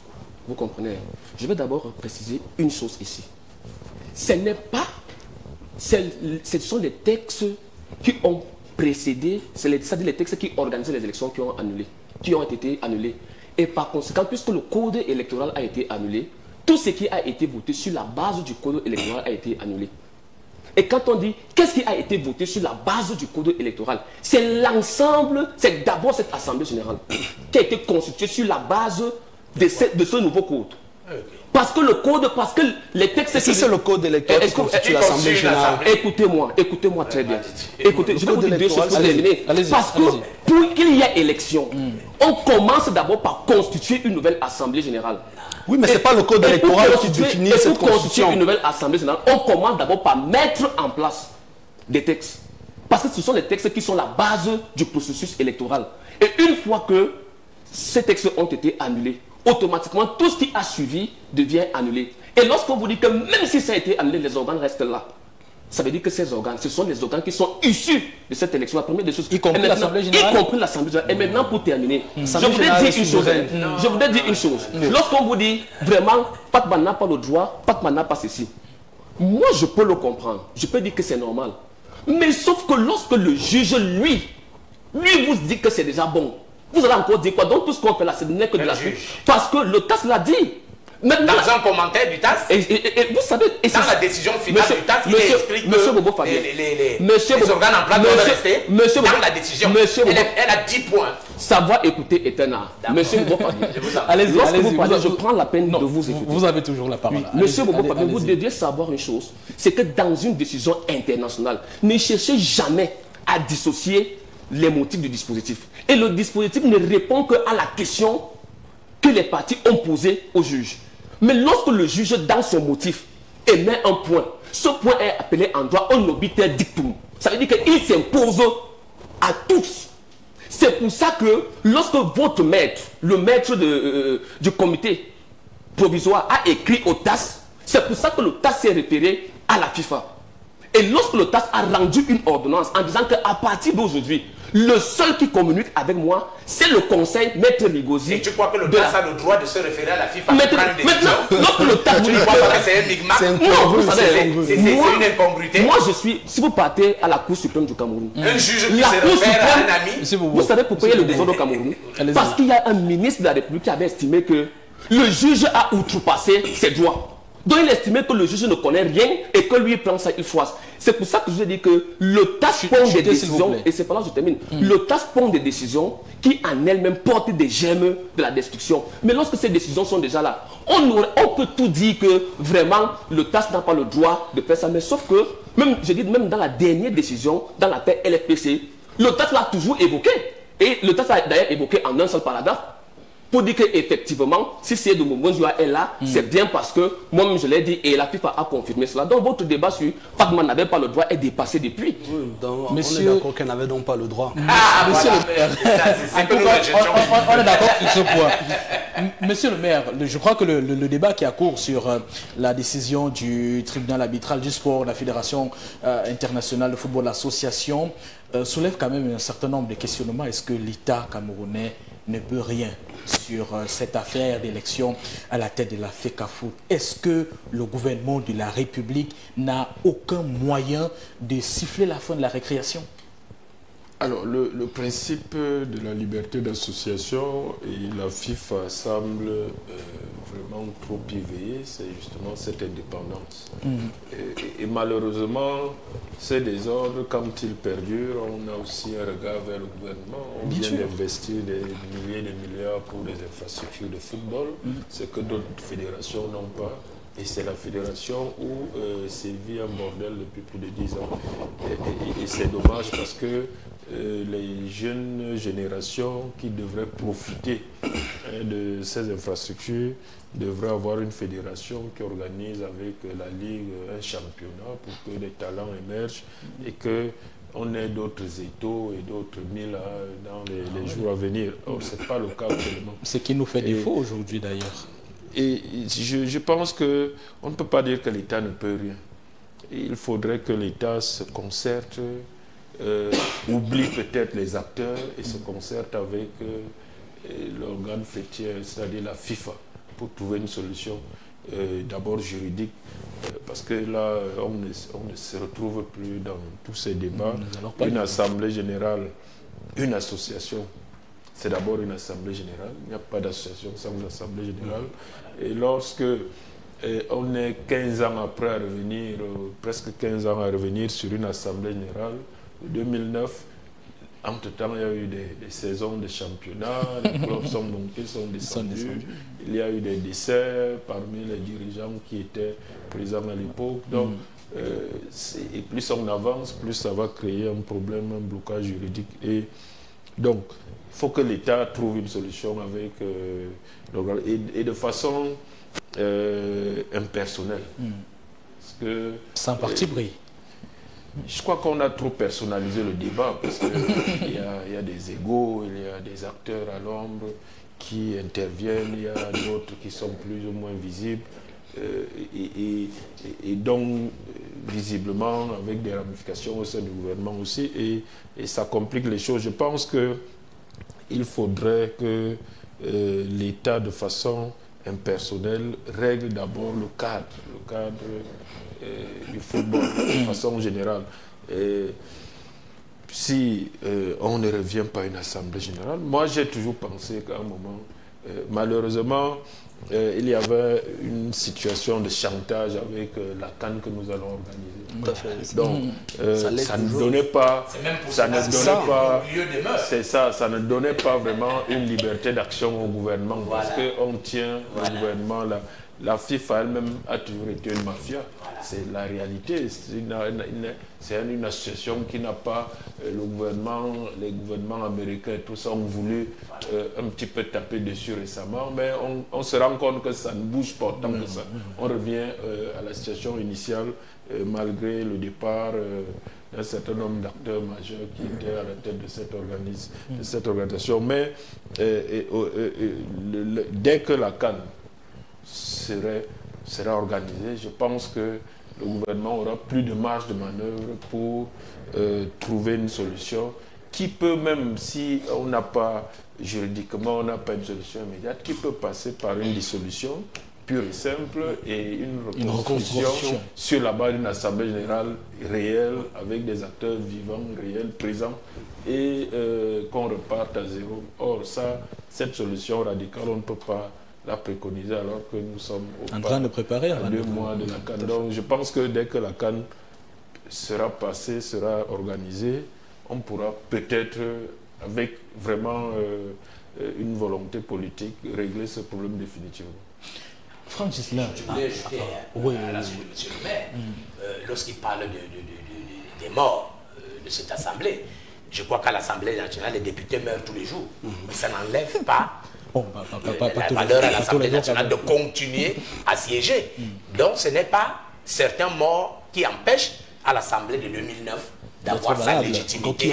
Vous comprenez? Je vais d'abord préciser une chose ici. Ce n'est pas... Ce sont les textes qui ont précédé, c'est-à-dire les textes qui organisaient les élections qui ont été annulés. Et par conséquent, puisque le code électoral a été annulé, tout ce qui a été voté sur la base du code électoral a été annulé. Et quand on dit qu'est-ce qui a été voté sur la base du code électoral, c'est l'ensemble, c'est d'abord cette Assemblée générale qui a été constituée sur la base de ce nouveau code. Parce que le code, parce que les textes... Si c'est le code électoral qui constitue l'Assemblée générale. Écoutez-moi très bien. Écoutez, je vais vous dire deux choses pour terminer. Parce que pour qu'il y ait élection, on commence d'abord par constituer une nouvelle Assemblée générale. Oui, mais ce n'est pas le code électoral qui définit cette constitution. Pour constituer une nouvelle Assemblée générale, on commence d'abord par mettre en place des textes. Parce que ce sont les textes qui sont la base du processus électoral. Et une fois que ces textes ont été annulés, automatiquement, tout ce qui a suivi devient annulé. Et lorsqu'on vous dit que même si ça a été annulé, les organes restent là, ça veut dire que ces organes, ce sont les organes qui sont issus de cette élection. La première des choses, y compris l'Assemblée générale. Y compris l'Assemblée générale. Et maintenant, pour terminer, je voudrais dire une chose. Lorsqu'on vous dit vraiment, Patman n'a pas le droit, Patman n'a pas ceci. Moi, je peux le comprendre. Je peux dire que c'est normal. Mais sauf que lorsque le juge, lui vous dit que c'est déjà bon, vous allez encore dire quoi? Donc tout ce qu'on fait là, ce n'est que de la pub. Parce que le TAS l'a dit. Maintenant, dans un commentaire du TAS, et vous savez, dans la décision finale du TAS, il explique que les organes en place doivent rester dans la décision. Elle a 10 points. Savoir écouter est un art. Monsieur Bobo Fabien, allez-y, je prends la peine de vous écouter. Vous avez toujours la parole. Oui. Monsieur Bobo Fabien, vous deviez savoir une chose, c'est que dans une décision internationale, ne cherchez jamais à dissocier les motifs du dispositif. Et le dispositif ne répond qu'à la question que les parties ont posée au juge. Mais lorsque le juge, dans son motif, émet un point, ce point est appelé en droit un obiter dictum. Ça veut dire qu'il s'impose à tous. C'est pour ça que lorsque votre maître, le maître du comité provisoire a écrit au TAS, c'est pour ça que le TAS s'est référé à la FIFA. Et lorsque le TAS a rendu une ordonnance en disant qu'à partir d'aujourd'hui, le seul qui communique avec moi, c'est le conseil Maître Rigosi. Et tu crois que le TAS a le droit de se référer à la FIFA pour prendre une décision? Maintenant, lorsque le TAS... Tu ne crois pas que c'est un migmac? C'est une incongruité. Moi, je suis... Si vous partez à la Cour suprême du Cameroun... Un juge qui se réfère à un ami... Vous savez pourquoi il y a le désordre au Cameroun? Parce qu'il y a un ministre de la République qui avait estimé que le juge a outrepassé ses droits. Donc il estimait que le juge ne connaît rien et que lui prend ça, il froisse. C'est pour ça que je vous ai dit que le TAS prend des décisions, et c'est par là que je termine, le TAS prend des décisions qui en elles-mêmes portent des germes de la destruction. Mais lorsque ces décisions sont déjà là, on peut tout dire que vraiment le TAS n'a pas le droit de faire ça. Mais sauf que, même dans la dernière décision, dans l'affaire LFPC, le TAS l'a toujours évoqué. Et le TAS l'a d'ailleurs évoqué en un seul paragraphe. Pour dire qu'effectivement, si c'est de Momonjoua est là, c'est bien parce que moi-même je l'ai dit et la FIFA a confirmé cela. Donc votre débat sur Fatman n'avait pas le droit est dépassé depuis. Oui, on est d'accord qu'elle n'avait donc pas le droit. Monsieur le maire, on est d'accord sur ce point. Monsieur le maire, je crois que le débat qui a cours sur la décision du tribunal arbitral du sport, la Fédération internationale de football, l'association, soulève quand même un certain nombre de questionnements. Est-ce que l'État camerounais ne peut rien sur cette affaire d'élection à la tête de la FECAFOOT? Est-ce que le gouvernement de la République n'a aucun moyen de siffler la fin de la récréation? Alors, le principe de la liberté d'association et la FIFA semble vraiment trop y veiller, c'est justement cette indépendance. Et malheureusement, ces désordres, quand ils perdurent, on a aussi un regard vers le gouvernement. On vient d'investir des milliers de milliards pour des infrastructures de football, ce que d'autres fédérations n'ont pas. Et c'est la fédération où sévit un bordel depuis plus de 10 ans. Et c'est dommage parce que les jeunes générations qui devraient profiter de ces infrastructures devraient avoir une fédération qui organise avec la Ligue un championnat pour que des talents émergent et qu'on ait d'autres étaux et d'autres milles dans les jours à venir. Or, ce n'est pas le cas actuellement. Ce qui nous fait défaut aujourd'hui d'ailleurs. Et je pense qu'on ne peut pas dire que l'État ne peut rien. Il faudrait que l'État se concerte, oublie peut-être les acteurs et se concerte avec l'organe fêtier, c'est-à-dire la FIFA, pour trouver une solution d'abord juridique, parce que là, on ne se retrouve plus dans tous ces débats. Une assemblée générale, une association, c'est d'abord une assemblée générale. Il n'y a pas d'association sans assemblée générale. Et lorsque on est 15 ans après à revenir, presque 15 ans à revenir sur une assemblée générale, 2009, entre-temps, il y a eu des saisons de championnat, les clubs sont descendus, il y a eu des décès parmi les dirigeants qui étaient présents à l'époque. Donc, et plus on avance, plus ça va créer un problème, un blocage juridique. Et donc, il faut que l'État trouve une solution avec et de façon impersonnelle. Sans parti pris. Je crois qu'on a trop personnalisé le débat parce qu'il y a des égos, il y a des acteurs à l'ombre qui interviennent, il y a d'autres qui sont plus ou moins visibles et donc visiblement avec des ramifications au sein du gouvernement aussi et ça complique les choses. Je pense qu'il faudrait que l'État de façon impersonnelle règle d'abord le cadre du football de façon générale. Et si on ne revient pas à une assemblée générale, moi j'ai toujours pensé qu'à un moment, malheureusement, il y avait une situation de chantage avec la CAN que nous allons organiser. Tout à fait. Donc, ça ne donnait pas, ça ne donnait pas vraiment une liberté d'action au gouvernement, voilà. Parce qu'on tient au gouvernement là. La FIFA elle-même a toujours été une mafia. Voilà. C'est la réalité. C'est une association qui n'a pas les gouvernements américains et tout ça ont voulu un petit peu taper dessus récemment, mais on se rend compte que ça ne bouge pas tant que ça. On revient à la situation initiale malgré le départ d'un certain nombre d'acteurs majeurs qui étaient à la tête de cette organisation. Mais dès que la CAN sera organisée, je pense que le gouvernement aura plus de marge de manœuvre pour trouver une solution qui peut, même si on n'a pas, juridiquement, on n'a pas une solution immédiate, qui peut passer par une dissolution pure et simple et une reconstruction sur la base d'une assemblée générale réelle avec des acteurs vivants, réels, présents et qu'on reparte à zéro. Or, cette solution radicale, on ne peut pas la préconiser alors que nous sommes en train de préparer à 2 mois de la CAN. Donc je pense que dès que la CAN sera passée, sera organisée, on pourra peut-être, avec vraiment une volonté politique, régler ce problème définitivement. Franck Ghislain. Je voulais ajouter à la suite de M. le maire, lorsqu'il parle des morts de cette assemblée, je crois qu'à l'Assemblée nationale, les députés meurent tous les jours, mais ça n'enlève pas la valeur à l'Assemblée nationale de continuer à siéger. Donc ce n'est pas certains morts qui empêchent à l'Assemblée de 2009 d'avoir sa légitimité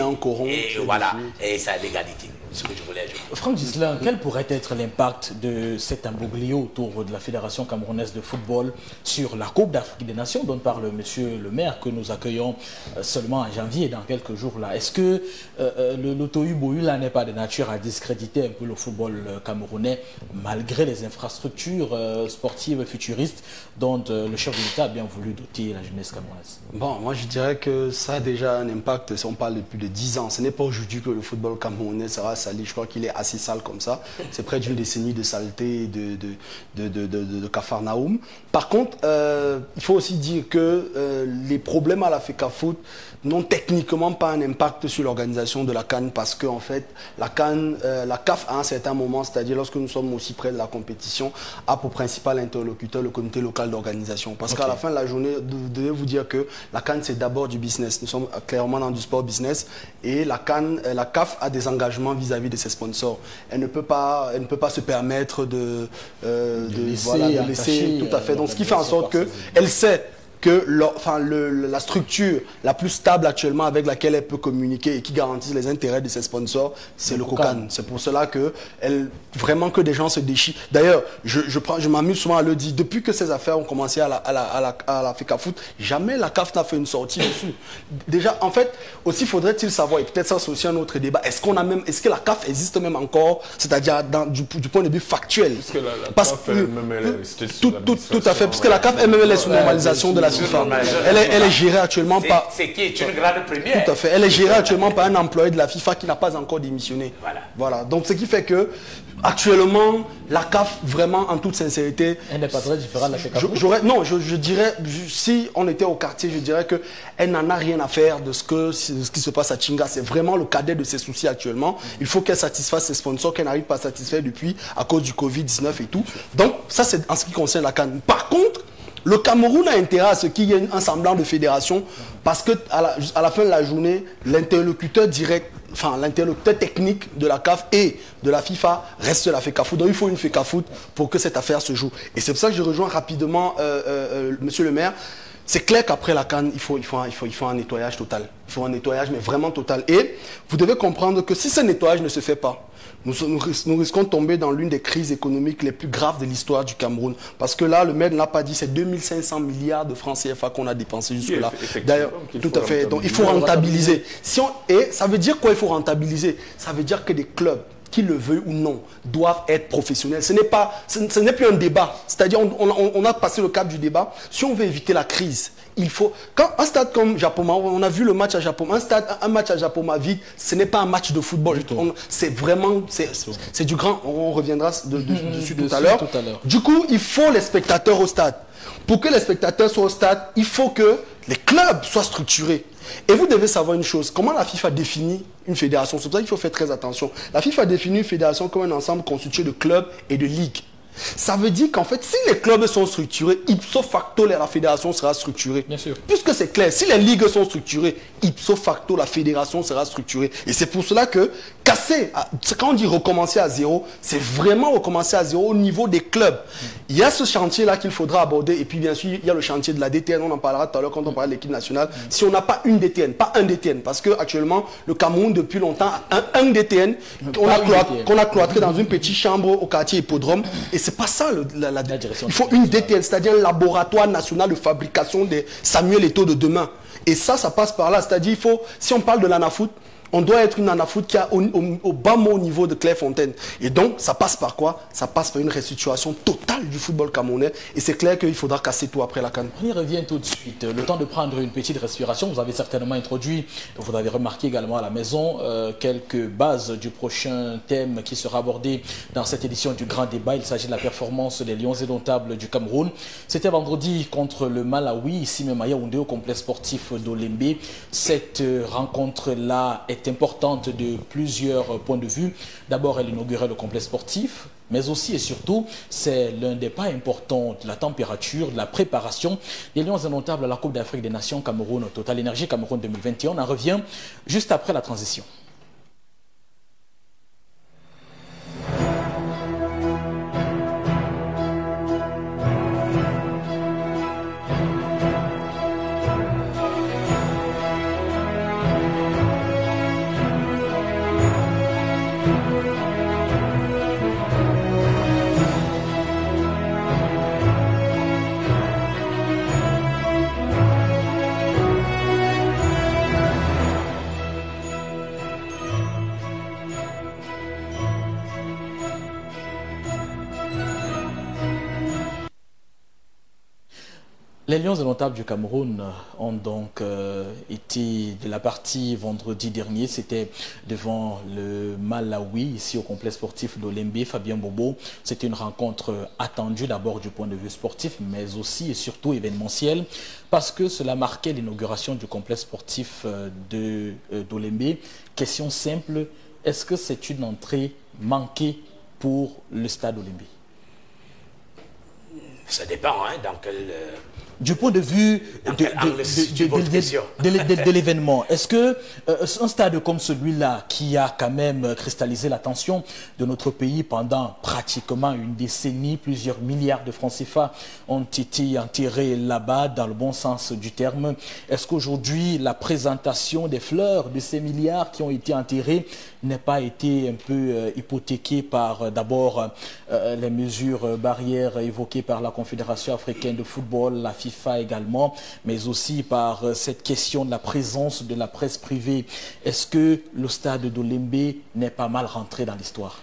et sa légalité. Ce que je voulais ajouter. Franck Ghislain, quel pourrait être l'impact de cet imbroglio autour de la Fédération camerounaise de football sur la Coupe d'Afrique des Nations dont parle monsieur le maire que nous accueillons seulement en janvier, dans quelques jours là? Est-ce que le tohu-bohu là n'est pas de nature à discréditer un peu le football camerounais malgré les infrastructures sportives futuristes dont le chef de l'État a bien voulu doter la jeunesse camerounaise? Bon, moi je dirais que ça a déjà un impact, si on parle de plus de 10 ans. Ce n'est pas aujourd'hui que le football camerounais sera sali. Je crois qu'il est assez sale comme ça. C'est près d'une décennie de saleté de Capharnaüm. Par contre, il faut aussi dire que les problèmes à la FECAFOOT n'ont techniquement pas un impact sur l'organisation de la CAN parce que en fait, la CAN, la CAF à un certain moment, c'est-à-dire lorsque nous sommes aussi près de la compétition, a pour principal interlocuteur le comité local d'organisation. Parce qu'à la fin de la journée, vous devez vous dire que la CAN c'est d'abord du business. Nous sommes clairement dans du sport business et la CAF a des engagements vis-à-vis de ses sponsors. Elle ne peut pas se permettre de laisser tout à fait. Donc ce qui fait en sorte qu'elle sait que la structure la plus stable actuellement avec laquelle elle peut communiquer et qui garantit les intérêts de ses sponsors, c'est le COCAN. C'est pour cela que vraiment que des gens se déchirent. D'ailleurs, je m'amuse souvent à le dire, depuis que ces affaires ont commencé à la FECAFOOT, jamais la CAF n'a fait une sortie dessus. Déjà, en fait, aussi faudrait-il savoir, et peut-être ça c'est aussi un autre débat, est-ce que la CAF existe même encore, c'est-à-dire du point de vue factuel? Parce que la CAF elle-même est restée sous tout à fait, parce que la CAF elle-même est sous normalisation de la FIFA. Elle est gérée actuellement par... C'est qui est une grande première. Tout à fait. Elle est gérée actuellement par un employé de la FIFA qui n'a pas encore démissionné. Voilà. Donc ce qui fait que actuellement, la CAF, vraiment, en toute sincérité... Elle n'est pas très différente de la FECAFOOT. Je dirais, si on était au quartier, je dirais qu'elle n'en a rien à faire de ce qui se passe à Tchinga. C'est vraiment le cadet de ses soucis actuellement. Il faut qu'elle satisfasse ses sponsors qu'elle n'arrive pas à satisfaire depuis à cause du Covid-19 et tout. Donc ça, c'est en ce qui concerne la CAN. Par contre, le Cameroun a intérêt à ce qu'il y ait un semblant de fédération parce qu'à la fin de la journée, l'interlocuteur direct, l'interlocuteur technique de la CAF et de la FIFA reste la FECAFOOT. Donc il faut une FECAFOOT pour que cette affaire se joue. Et c'est pour ça que je rejoins rapidement monsieur le maire. c'est clair qu'après la CAN, il faut un nettoyage total. Il faut un nettoyage, mais vraiment total. Et vous devez comprendre que si ce nettoyage ne se fait pas, nous risquons de tomber dans l'une des crises économiques les plus graves de l'histoire du Cameroun. Parce que là, le maire ne l'a pas dit, c'est 2500 milliards de francs CFA qu'on a dépensé jusque-là. D'ailleurs, tout à fait. Donc il faut rentabiliser. Et ça veut dire quoi, il faut rentabiliser? Ça veut dire que des clubs, qu'ils le veuillent ou non, doivent être professionnels. Ce n'est plus un débat. C'est-à-dire, on a passé le cap du débat. Si on veut éviter la crise, il faut... Quand un stade comme Japoma, on a vu le match à Japoma, un match à Japoma vide, ce n'est pas un match de football. C'est vraiment... C'est du grand... On reviendra dessus tout à l'heure. Du coup, il faut les spectateurs au stade. Pour que les spectateurs soient au stade, il faut que les clubs soient structurés. Et vous devez savoir une chose, comment la FIFA définit une fédération. C'est pour ça qu'il faut faire très attention. La FIFA définit une fédération comme un ensemble constitué de clubs et de ligues. Ça veut dire qu'en fait, si les clubs sont structurés, ipso facto, la fédération sera structurée. Bien sûr. Puisque c'est clair, si les ligues sont structurées, ipso facto, la fédération sera structurée. Et c'est pour cela que casser, quand on dit recommencer à zéro, c'est vraiment recommencer à zéro au niveau des clubs. Il y a ce chantier-là qu'il faudra aborder. Et puis bien sûr, il y a le chantier de la DTN, on en parlera tout à l'heure quand on parlera de l'équipe nationale. Si on n'a pas une DTN, pas un DTN, parce qu'actuellement, le Cameroun, depuis longtemps, a un DTN qu'on a cloîtré dans une petite chambre au quartier Hippodrome. Et c'est pas ça la direction. Il faut une DTN, c'est-à-dire un laboratoire national de fabrication des Samuel Eto'o de demain. Et ça passe par là. C'est-à-dire, si on parle de l'ANAFOOT, on doit être une ANAFOOT qui a au bas mot niveau de Clairefontaine. Et donc, ça passe par quoi? Ça passe par une restitution totale du football camerounais. Et c'est clair qu'il faudra casser tout après la CAN. On y revient tout de suite. Le temps de prendre une petite respiration. Vous avez certainement introduit, vous avez remarqué également à la maison, quelques bases du prochain thème qui sera abordé dans cette édition du Grand Débat. Il s'agit de la performance des Lions indomptables du Cameroun. C'était vendredi contre le Malawi, ici même à Yaoundé, au complexe sportif d'Olembe. Cette rencontre-là est importante de plusieurs points de vue. D'abord, elle inaugurait le complexe sportif, mais aussi et surtout, c'est l'un des pas importants de la température, de la préparation des Lions indomptables à la Coupe d'Afrique des Nations Cameroun Total Énergie Cameroun 2021. On en revient juste après la transition. Les Lions indomptables du Cameroun ont donc été de la partie vendredi dernier. C'était devant le Malawi, ici au complexe sportif d'Olembe, Fabien Bobo. C'était une rencontre attendue d'abord du point de vue sportif, mais aussi et surtout événementiel, parce que cela marquait l'inauguration du complexe sportif d'Olembe. Question simple, est-ce que c'est une entrée manquée pour le stade Olembe? Ça dépend, hein, dans quel... Du point de vue de l'événement, est-ce que un stade comme celui-là, qui a quand même cristallisé l'attention de notre pays pendant pratiquement une décennie, plusieurs milliards de francs CFA ont été enterrés là-bas dans le bon sens du terme, est-ce qu'aujourd'hui la présentation des fleurs de ces milliards qui ont été enterrés n'a pas été un peu hypothéquée par d'abord les mesures barrières évoquées par la Confédération africaine de football, la FIFA également, mais aussi par cette question de la présence de la presse privée? Est-ce que le stade d'Olembe n'est pas mal rentré dans l'histoire?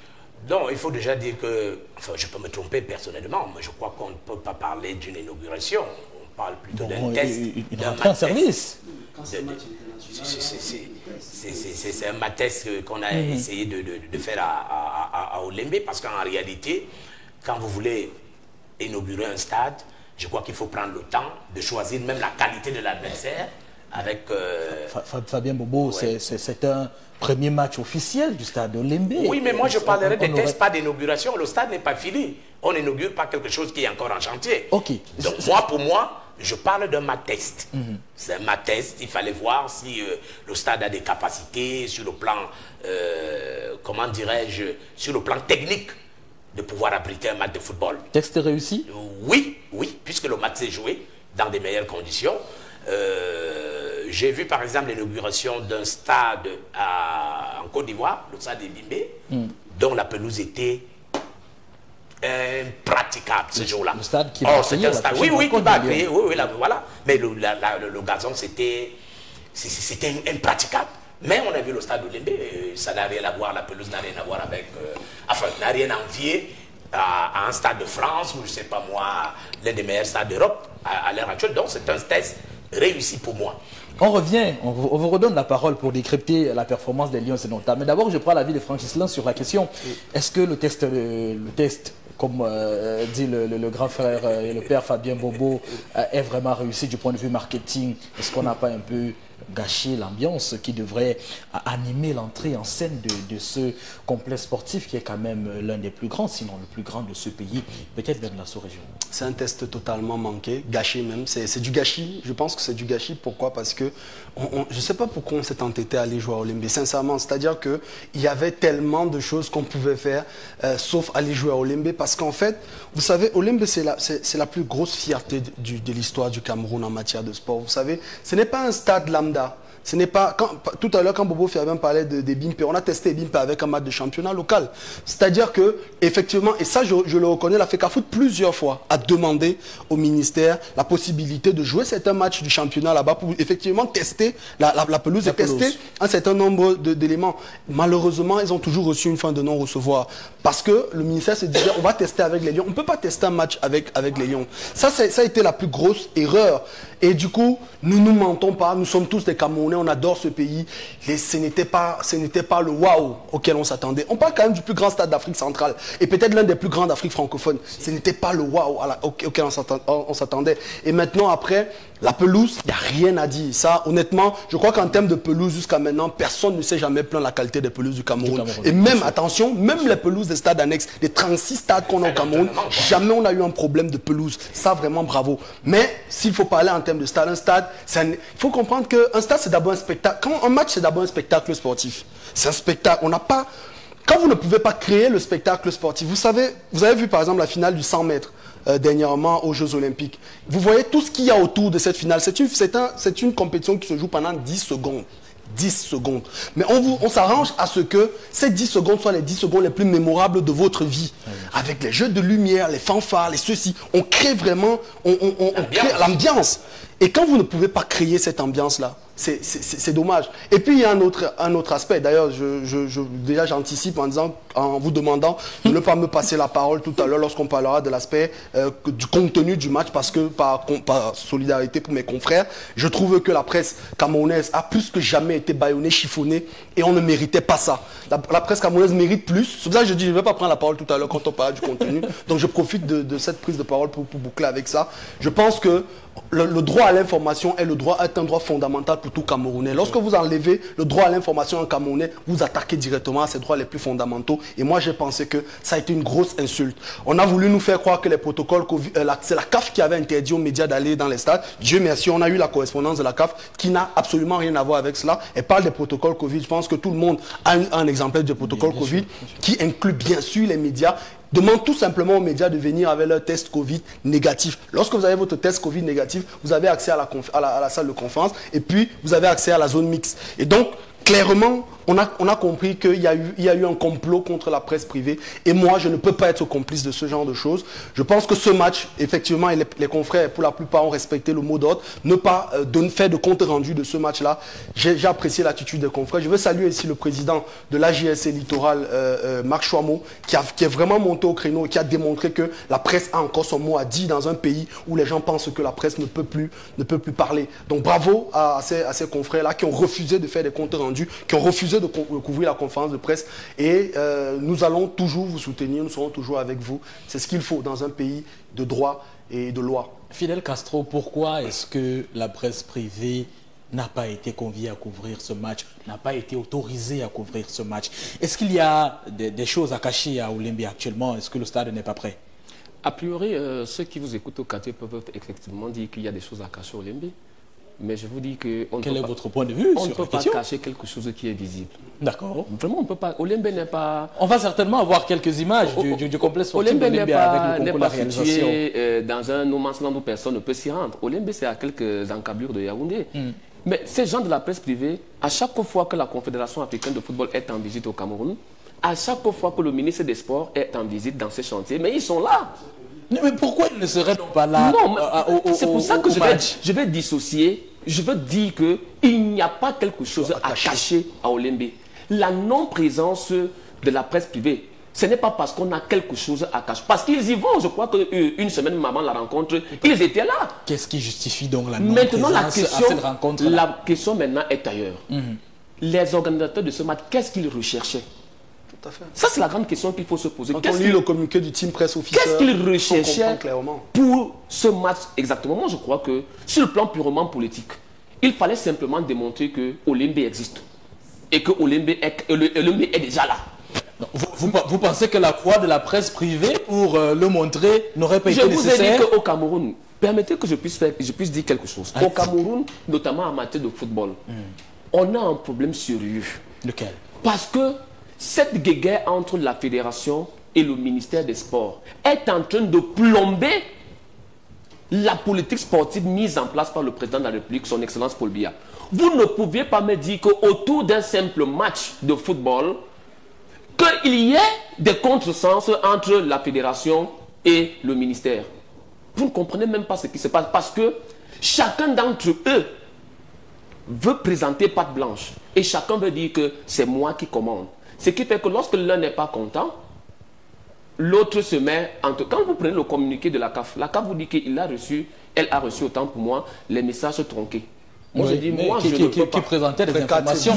Non, il faut déjà dire que, enfin, je peux me tromper personnellement, mais je crois qu'on ne peut pas parler d'une inauguration. On parle plutôt d'un test. Une entrée en service. C'est un matest qu'on a essayé de faire à Olembe, parce qu'en réalité, quand vous voulez inaugurer un stade, je crois qu'il faut prendre le temps de choisir même la qualité de l'adversaire avec... Fabien Bobo, ouais. C'est un premier match officiel du stade d'Olembe. Oui, mais moi je parlerai des tests, pas d'inauguration. Le stade n'est pas fini. On n'inaugure pas quelque chose qui est encore en chantier. Ok. Donc pour moi, je parle d'un mat-test. C'est un mat-test. Il fallait voir si le stade a des capacités sur le plan, comment dirais-je, sur le plan technique, de pouvoir abriter un match de football. Texte réussi? Oui, puisque le match s'est joué. dans des meilleures conditions. J'ai vu par exemple l'inauguration d'un stade en Côte d'Ivoire, le stade de Limbe, dont la pelouse était impraticable ce jour-là. Le stade qui va accueillir la oui, qui va accueillir, oui, voilà. Mais le gazon, c'était impraticable. Mais on a vu le stade de Limbe, ça n'a rien à voir, la pelouse n'a rien à voir avec... enfin, n'a rien à envier à un stade de France, ou je ne sais pas moi, l'un des meilleurs stades d'Europe à l'heure actuelle. Donc c'est un test réussi pour moi. On revient, on vous redonne la parole pour décrypter la performance des Lions sédentaires. Mais d'abord, je prends l'avis de Francis Lan sur la question. Est-ce que le test comme dit le grand frère et le père Fabien Bobo, est vraiment réussi du point de vue marketing? Est-ce qu'on n'a pas un peu gâché l'ambiance qui devrait animer l'entrée en scène de ce complexe sportif qui est quand même l'un des plus grands, sinon le plus grand de ce pays, peut-être même de la sous-région? C'est un test totalement manqué, gâché même. C'est du gâchis. Je pense que c'est du gâchis. Pourquoi? Parce que je ne sais pas pourquoi on s'est entêté à aller jouer à Olembe, sincèrement. C'est-à-dire qu'il y avait tellement de choses qu'on pouvait faire, sauf aller jouer à Olembe. Parce qu'en fait, vous savez, Olembe, c'est la plus grosse fierté de l'histoire du Cameroun en matière de sport. Vous savez, ce n'est pas un stade lambda. Ce n'est pas... tout à l'heure, quand Bobo Fabien parlait des BIMPE, on a testé les BIMPE avec un match de championnat local. C'est-à-dire que, effectivement, et ça je le reconnais, la FECAFOOT plusieurs fois a demandé au ministère la possibilité de jouer certains matchs du championnat là-bas pour effectivement tester la pelouse et tester un certain nombre d'éléments. Malheureusement, ils ont toujours reçu une fin de non-recevoir. Parce que le ministère se disait, on va tester avec les Lions. On ne peut pas tester un match avec les Lions. Ça a été la plus grosse erreur. Et du coup, nous ne mentons pas, nous sommes tous des Camerounais, on adore ce pays. Ce n'était pas le waouh auquel on s'attendait. On parle quand même du plus grand stade d'Afrique centrale et peut-être l'un des plus grands d'Afrique francophone. Ce n'était pas le waouh auquel on s'attendait. Et maintenant, après, la pelouse, il n'y a rien à dire. Ça, honnêtement, je crois qu'en termes de pelouse, jusqu'à maintenant, personne ne s'est jamais plaint de la qualité des pelouses du Cameroun. Et même, attention, même les pelouses des stades annexes, les 36 stades qu'on a au Cameroun, jamais on a eu un problème de pelouse. Ça, vraiment, bravo. Mais s'il faut parler en termes de stade, il faut comprendre qu'un stade, c'est d'abord un spectacle. Quand un match, c'est d'abord un spectacle sportif. C'est un spectacle. On n'a pas... Quand vous ne pouvez pas créer le spectacle sportif, vous avez vu par exemple la finale du 100 mètres dernièrement aux Jeux Olympiques. Vous voyez tout ce qu'il y a autour de cette finale. C'est une compétition qui se joue pendant 10 secondes. 10 secondes. Mais on s'arrange à ce que ces 10 secondes soient les 10 secondes les plus mémorables de votre vie. Avec les jeux de lumière, les fanfares, les ceci. On crée vraiment on crée l'ambiance. Et quand vous ne pouvez pas créer cette ambiance-là, c'est dommage. Et puis il y a un autre aspect. D'ailleurs, déjà j'anticipe en vous demandant de ne pas me passer la parole tout à l'heure lorsqu'on parlera de l'aspect du contenu du match, parce que par solidarité pour mes confrères, je trouve que la presse camerounaise a plus que jamais été bâillonnée, chiffonnée, et on ne méritait pas ça. La presse camerounaise mérite plus. C'est pour ça que je dis, je ne vais pas prendre la parole tout à l'heure quand on parle du contenu. Donc je profite de cette prise de parole pour boucler avec ça. Je pense que le droit à l'information est un droit fondamental pour tout Camerounais. Lorsque vous enlevez le droit à l'information en Camerounais, vous attaquez directement à ces droits les plus fondamentaux. Et moi, j'ai pensé que ça a été une grosse insulte. On a voulu nous faire croire que les protocoles Covid, c'est la CAF qui avait interdit aux médias d'aller dans les stades. Dieu merci, on a eu la correspondance de la CAF qui n'a absolument rien à voir avec cela. Elle parle des protocoles Covid. Je pense que tout le monde a un exemplaire du protocole Covid qui inclut bien sûr les médias. Demande tout simplement aux médias de venir avec leur test Covid négatif. Lorsque vous avez votre test Covid négatif, vous avez accès à la salle de conférence et puis vous avez accès à la zone mixte. Et donc, clairement, on a compris qu'il y a eu un complot contre la presse privée. Et moi, je ne peux pas être complice de ce genre de choses. Je pense que ce match, effectivement, et les confrères, pour la plupart, ont respecté le mot d'ordre. Ne pas faire de compte rendu de ce match-là. J'ai apprécié l'attitude des confrères. Je veux saluer ici le président de l'AJSC Littoral, Marc Chouamot, qui est vraiment monté au créneau et qui a démontré que la presse a encore son mot à dire dans un pays où les gens pensent que la presse ne peut plus parler. Donc bravo à ces confrères-là qui ont refusé de faire des comptes rendus, qui ont refusé de couvrir la conférence de presse, et nous allons toujours vous soutenir, nous serons toujours avec vous. C'est ce qu'il faut dans un pays de droit et de loi. Fidel Castro, pourquoi est-ce que la presse privée n'a pas été conviée à couvrir ce match, n'a pas été autorisée à couvrir ce match? Est-ce qu'il y a des choses à cacher à Olembe actuellement? Est-ce que le stade n'est pas prêt? A priori, ceux qui vous écoutent au quartier peuvent effectivement dire qu'il y a des choses à cacher à Olembe. mais je vous dis que... Quel est votre point de vue on ne sur peut la pas question? cacher quelque chose qui est visible. D'accord. Vraiment, on ne peut pas... Olembe n'est pas... On va certainement avoir quelques images du complexe sportif Olembe d'Olembe avec le concours de la réalisation. situé dans un no man's land où personne ne peut s'y rendre. Olembe, c'est à quelques encablures de Yaoundé. Mais ces gens de la presse privée, à chaque fois que la Confédération africaine de football est en visite au Cameroun, à chaque fois que le ministre des Sports est en visite dans ces chantiers, mais ils sont là. Mais pourquoi ils ne seraient donc pas là? Non, c'est pour ça que je vais dissocier. Je veux dire qu'il n'y a pas quelque chose à cacher à Olembe. La non-présence de la presse privée, ce n'est pas parce qu'on a quelque chose à cacher. Parce qu'ils y vont. Je crois qu'une semaine avant la rencontre, ils étaient là. Qu'est-ce qui justifie donc la Maintenant, non-présence à cette rencontre? la question maintenant est ailleurs. Les organisateurs de ce match, qu'est-ce qu'ils recherchaient? Tout à fait. Ça, c'est la grande question qu'il faut se poser. Quand on lit le communiqué du team presse officiel, qu'est-ce qu'ils recherchaient clairement pour ce match exactement? Moi, je crois que sur le plan purement politique, il fallait simplement démontrer que Olembe existe et que Olembe est déjà là. Non, vous pensez que la voix de la presse privée pour le montrer n'aurait pas été nécessaire? Je vous ai dit qu'au Cameroun, permettez que je puisse dire quelque chose. Au Cameroun, notamment en matière de football, on a un problème sérieux. Lequel? Parce que cette guéguerre entre la fédération et le ministère des Sports est en train de plomber la politique sportive mise en place par le président de la République, son Excellence Paul Biya. Vous ne pouviez pas me dire qu'autour d'un simple match de football, qu'il y ait des contresens entre la fédération et le ministère. Vous ne comprenez même pas ce qui se passe parce que chacun d'entre eux veut présenter patte blanche et chacun veut dire que c'est moi qui commande. Ce qui fait que lorsque l'un n'est pas content, l'autre se met entre... Quand vous prenez le communiqué de la CAF vous dit qu'elle a reçu autant pour moi les messages tronqués. Moi, je dis, moi, je ne peux pas. Qui présentait des informations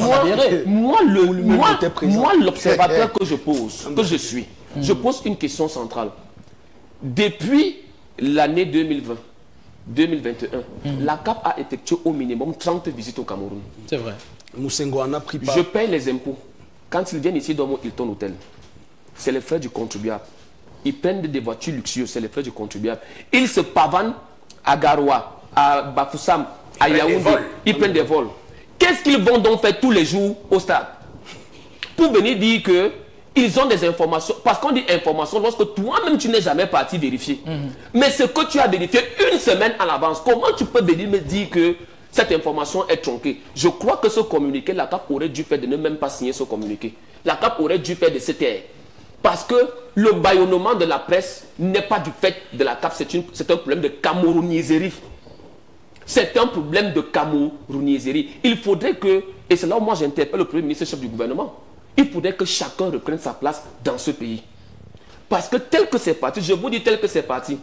moi, l'observateur que je pose, que je suis, je pose une question centrale. Depuis l'année 2020, 2021, la CAF a effectué au minimum 30 visites au Cameroun. C'est vrai. Moussengo en a pris pas. Je paye les impôts. Quand ils viennent ici dans mon Hilton Hotel, c'est les frais du contribuable. Ils prennent des voitures luxueuses, c'est les frais du contribuable. Ils se pavanent à Garoua, à Bafoussam, à Yaoundé. Ils prennent des vols. Qu'est-ce qu'ils vont donc faire tous les jours au stade? Pour venir dire qu'ils ont des informations. Parce qu'on dit information lorsque toi-même tu n'es jamais parti vérifier. Mais ce que tu as vérifié une semaine à l'avance, comment tu peux venir me dire que cette information est tronquée? Je crois que ce communiqué, la CAF aurait dû faire de ne même pas signer ce communiqué. La CAF aurait dû faire de se taire. Parce que le bâillonnement de la presse n'est pas du fait de la CAF, c'est un problème de camerounisérie. C'est un problème de camerounisérie. Il faudrait que, et c'est là où moi j'interpelle le Premier ministre chef du gouvernement, il faudrait que chacun reprenne sa place dans ce pays. Parce que tel que c'est parti, je vous dis tel que c'est parti,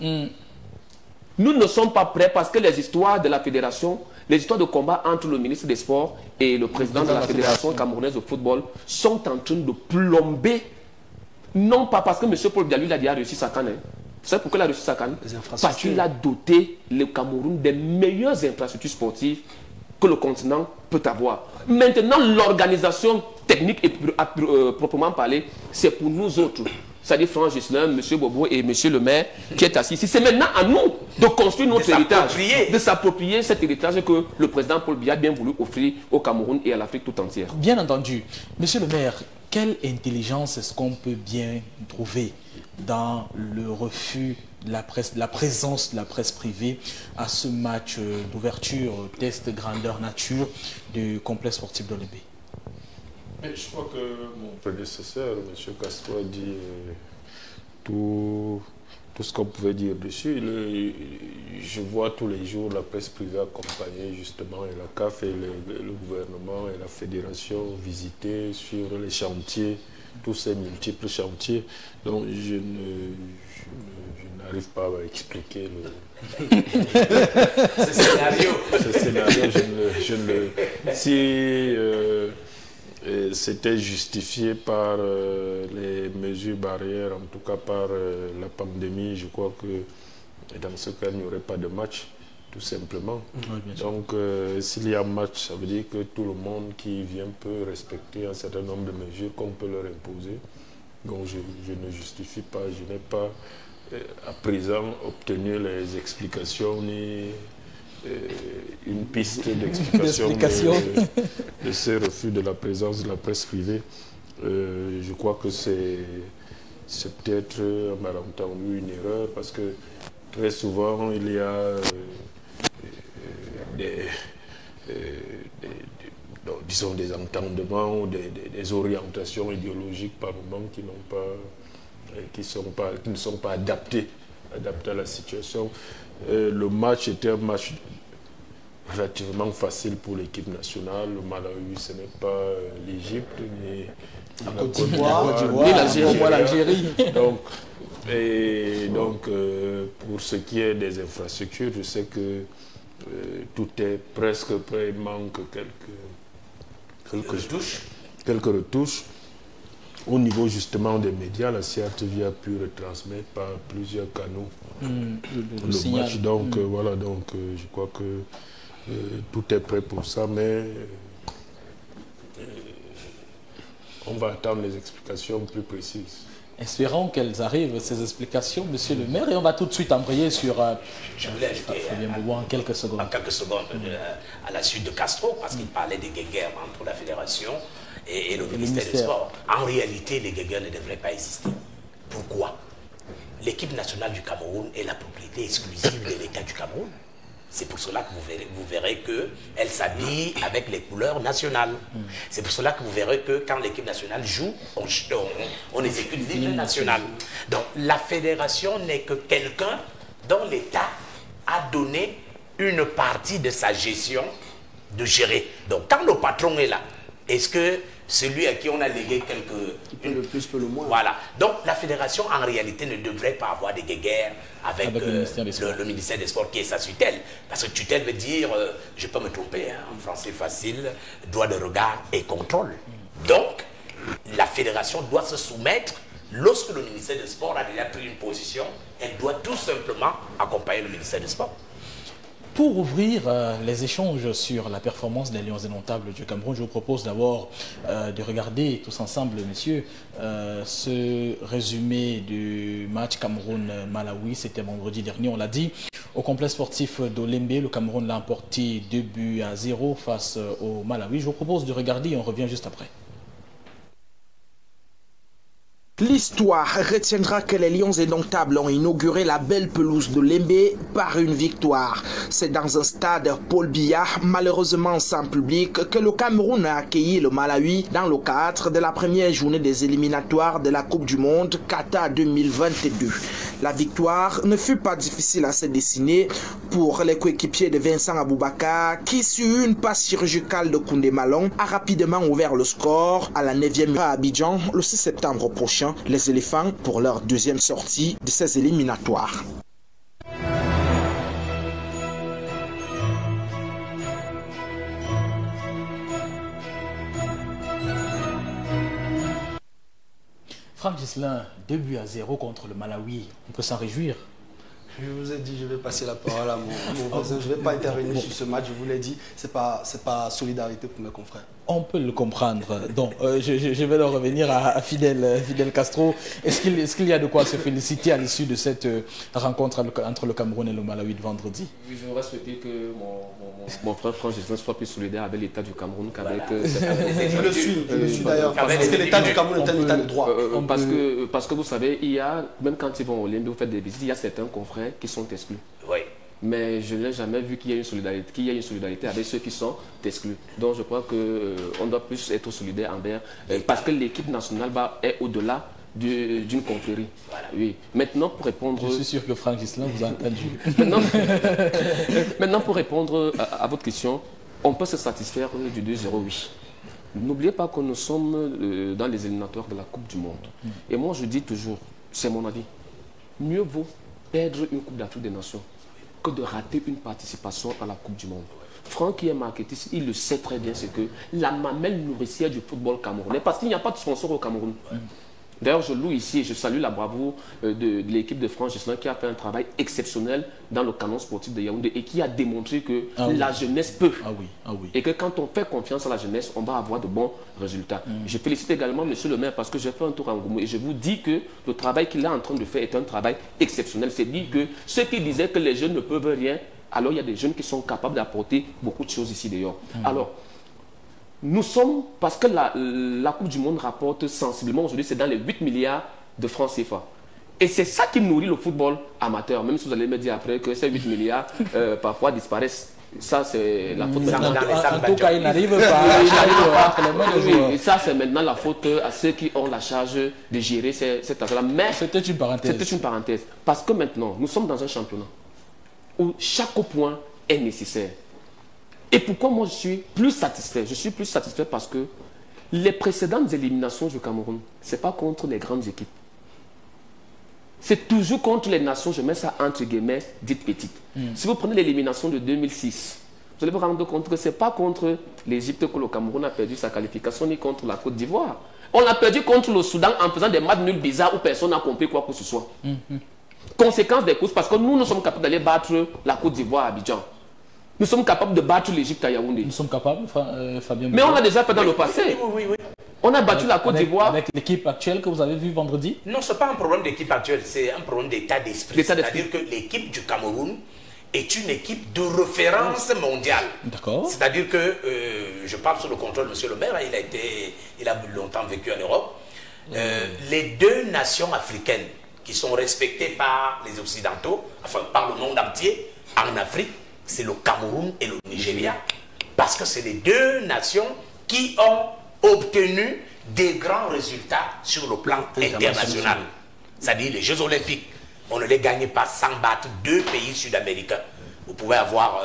nous ne sommes pas prêts parce que les histoires de la fédération, les histoires de combat entre le ministre des Sports et le président de la fédération camerounaise de football sont en train de plomber. Non pas parce que M. Paul Biya, lui, il a déjà réussi sa canne. Vous savez pourquoi il a réussi sa canne? Parce qu'il a doté le Cameroun des meilleures infrastructures sportives que le continent peut avoir. Maintenant, l'organisation technique et proprement parler, c'est pour nous autres. C'est-à-dire Franck Gislain, M. Bobo et M. le maire qui est assis ici. C'est maintenant à nous de construire notre héritage, de s'approprier cet héritage que le président Paul Biya a bien voulu offrir au Cameroun et à l'Afrique tout entière. Bien entendu. Monsieur le maire, quelle intelligence est-ce qu'on peut bien trouver dans le refus de la présence de la presse privée à ce match d'ouverture, test grandeur nature du complexe sportif d'Olembe? Je crois que mon prédécesseur, M. Castro, a dit tout ce qu'on pouvait dire dessus. Je vois tous les jours la presse privée accompagner justement et la CAF et le gouvernement et la fédération visiter sur les chantiers, tous ces multiples chantiers. Donc je n'arrive pas à expliquer ce scénario. Ce scénario, je ne le... Si c'était justifié par les mesures barrières, en tout cas par la pandémie, je crois que dans ce cas, il n'y aurait pas de match, tout simplement. Oui, donc, s'il y a match, ça veut dire que tout le monde qui vient peut respecter un certain nombre de mesures qu'on peut leur imposer. Donc, je ne justifie pas, je n'ai pas à présent obtenu les explications ni une piste d'explication de ces refus de la présence de la presse privée. Je crois que c'est peut-être un malentendu, une erreur, parce que très souvent il y a disons des entendements ou des orientations idéologiques par moment qui ne sont pas adaptées à la situation. Le match était un match relativement facile pour l'équipe nationale. Le Malawi, ce n'est pas l'Égypte, ni la Côte d'Ivoire, ni l'Algérie. Donc, pour ce qui est des infrastructures, je sais que tout est presque prêt, il manque quelques retouches. Au niveau justement des médias, la CRTV a pu retransmettre par plusieurs canaux le match. Donc voilà, donc je crois que tout est prêt pour ça, mais on va attendre les explications plus précises. Espérons qu'elles arrivent, ces explications, monsieur le maire, et on va tout de suite embrayer sur... Je voulais ajouter en quelques secondes. En quelques secondes, à la suite de Castro, parce qu'il parlait des guéguerres entre la fédération et le ministère des Sports. En réalité, les guéguerres ne devraient pas exister. Pourquoi? L'équipe nationale du Cameroun est la propriété exclusive de l'État du Cameroun. C'est pour cela que vous verrez qu'elle s'habille avec les couleurs nationales. C'est pour cela que vous verrez que quand l'équipe nationale joue, on exécute l'hymne national. Donc la fédération n'est que quelqu'un dont l'État a donné une partie de sa gestion de gérer. Donc quand le patron est là, est-ce que celui à qui on a légué le plus, peut le moins. Voilà. Donc la fédération en réalité ne devrait pas avoir des guéguerres avec le ministère des Sports qui est sa tutelle. Parce que tutelle veut dire, je peux me tromper, hein, en français facile, droit de regard et contrôle. Donc la fédération doit se soumettre. Lorsque le ministère des Sports a déjà pris une position, elle doit tout simplement accompagner le ministère des Sports. Pour ouvrir les échanges sur la performance des Lions indomptables du Cameroun, je vous propose d'abord de regarder tous ensemble, messieurs, ce résumé du match Cameroun-Malawi. C'était vendredi dernier, on l'a dit. Au complexe sportif d'Olembe, le Cameroun l'a emporté 2-0 face au Malawi. Je vous propose de regarder et on revient juste après. L'histoire retiendra que les Lions indomptables ont inauguré la belle pelouse de Lembe par une victoire. C'est dans un stade Paul Biya, malheureusement sans public, que le Cameroun a accueilli le Malawi dans le cadre de la première journée des éliminatoires de la Coupe du Monde Qatar 2022. La victoire ne fut pas difficile à se dessiner pour les coéquipiers de Vincent Aboubakar qui, sur une passe chirurgicale de Koundé Malong, a rapidement ouvert le score à la 9e à Abidjan le 6 septembre prochain. Les éléphants pour leur deuxième sortie de ces éliminatoires. Franck Ghislain, 2-0 contre le Malawi, on peut s'en réjouir. Je vous ai dit, je vais passer la parole à mon voisin. Je ne vais pas intervenir sur ce match, je vous l'ai dit, ce n'est pas solidarité pour mes confrères. On peut le comprendre. Donc, je vais leur revenir à Fidel Castro. Est-ce qu'il y a de quoi se féliciter à l'issue de cette rencontre entre le Cameroun et le Malawi de vendredi? Oui, je voudrais souhaiter que mon frère Franck Ghislain soit plus solidaire avec l'État du Cameroun qu'avec... Je le suis d'ailleurs, parce que l'État du Cameroun est un État de droit. Parce que vous savez, il y a, même quand ils vont au Limbe, vous faites des visites, il y a certains confrères qui sont exclus. Oui. Mais je n'ai jamais vu qu'il y ait une solidarité avec ceux qui sont exclus. Donc je crois qu'on doit plus être solidaire envers... parce que l'équipe nationale est au-delà d'une confrérie. Voilà. Oui. Maintenant, pour répondre... Je suis sûr que Franck Ghislain vous a entendu. Maintenant, pour répondre à votre question, on peut se satisfaire du 2-0, oui. N'oubliez pas que nous sommes dans les éliminatoires de la Coupe du Monde. Et moi, je dis toujours, c'est mon avis, mieux vaut perdre une Coupe d'Afrique des Nations que de rater une participation à la Coupe du Monde. Franck, qui est marketiste, il le sait très bien, c'est que la mamelle nourricière du football camerounais, parce qu'il n'y a pas de sponsor au Cameroun. D'ailleurs, je loue ici et je salue la bravoure de l'équipe de Franck Ghislain qui a fait un travail exceptionnel dans le canon sportif de Yaoundé et qui a démontré que la jeunesse peut. Et que quand on fait confiance à la jeunesse, on va avoir de bons résultats. Je félicite également M. le maire parce que j'ai fait un tour en Goumou et je vous dis que le travail qu'il est en train de faire est un travail exceptionnel. C'est dire que ceux qui disaient que les jeunes ne peuvent rien alors il y a des jeunes qui sont capables d'apporter beaucoup de choses ici d'ailleurs. Alors, nous sommes, parce que la Coupe du Monde rapporte sensiblement, aujourd'hui c'est dans les 8 milliards de francs CFA. Et c'est ça qui nourrit le football amateur, même si vous allez me dire après que ces 8 milliards parfois disparaissent. Ça, c'est la faute maintenant. En tout cas, il n'arrive pas entre les mains des joueurs. Et ça, c'est maintenant la faute à ceux qui ont la charge de gérer cet argent-là. Mais c'était une parenthèse. C'était une parenthèse. Parce que maintenant, nous sommes dans un championnat où chaque point est nécessaire. Et pourquoi moi je suis plus satisfait? Je suis plus satisfait parce que les précédentes éliminations du Cameroun, ce n'est pas contre les grandes équipes. C'est toujours contre les nations, je mets ça entre guillemets, dites petites. Si vous prenez l'élimination de 2006, vous allez vous rendre compte que ce n'est pas contre l'Égypte que le Cameroun a perdu sa qualification, ni contre la Côte d'Ivoire. On l'a perdu contre le Soudan en faisant des matchs nuls bizarres où personne n'a compris quoi que ce soit. Conséquence des courses, parce que nous sommes capables d'aller battre la Côte d'Ivoire à Abidjan. Nous sommes capables de battre l'Égypte à Yaoundé. Nous sommes capables, Fabien. Mais on l'a déjà fait dans le passé. Oui. On a battu la Côte d'Ivoire. Avec l'équipe actuelle que vous avez vue vendredi? Non, ce n'est pas un problème d'équipe actuelle, c'est un problème d'état d'esprit. C'est-à-dire que l'équipe du Cameroun est une équipe de référence mondiale. D'accord. C'est-à-dire que, je parle sous le contrôle de M. le maire, il a longtemps vécu en Europe. Les deux nations africaines qui sont respectées par les Occidentaux, enfin par le monde entier, en Afrique, c'est le Cameroun et le Nigeria. Parce que c'est les deux nations qui ont obtenu des grands résultats sur le plan international. C'est-à-dire les Jeux Olympiques. On ne les gagne pas sans battre deux pays sud-américains. Vous pouvez avoir,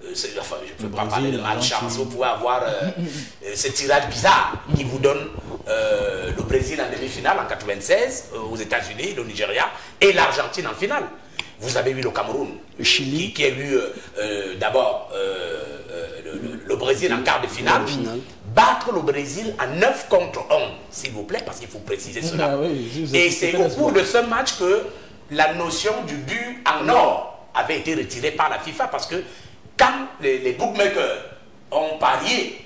enfin, je ne peux pas parler de malchance, vous pouvez avoir ce tirage bizarre qui vous donne le Brésil en demi-finale en 96, aux États-Unis, le Nigeria, et l'Argentine en finale. Vous avez vu le Cameroun, le Chili, qui a eu d'abord le Brésil en quart de finale. Battre le Brésil à 9 contre 11, s'il vous plaît, parce qu'il faut préciser cela. Et c'est au cours de ce match que la notion du but en or avait été retirée par la FIFA, parce que quand les bookmakers ont parié,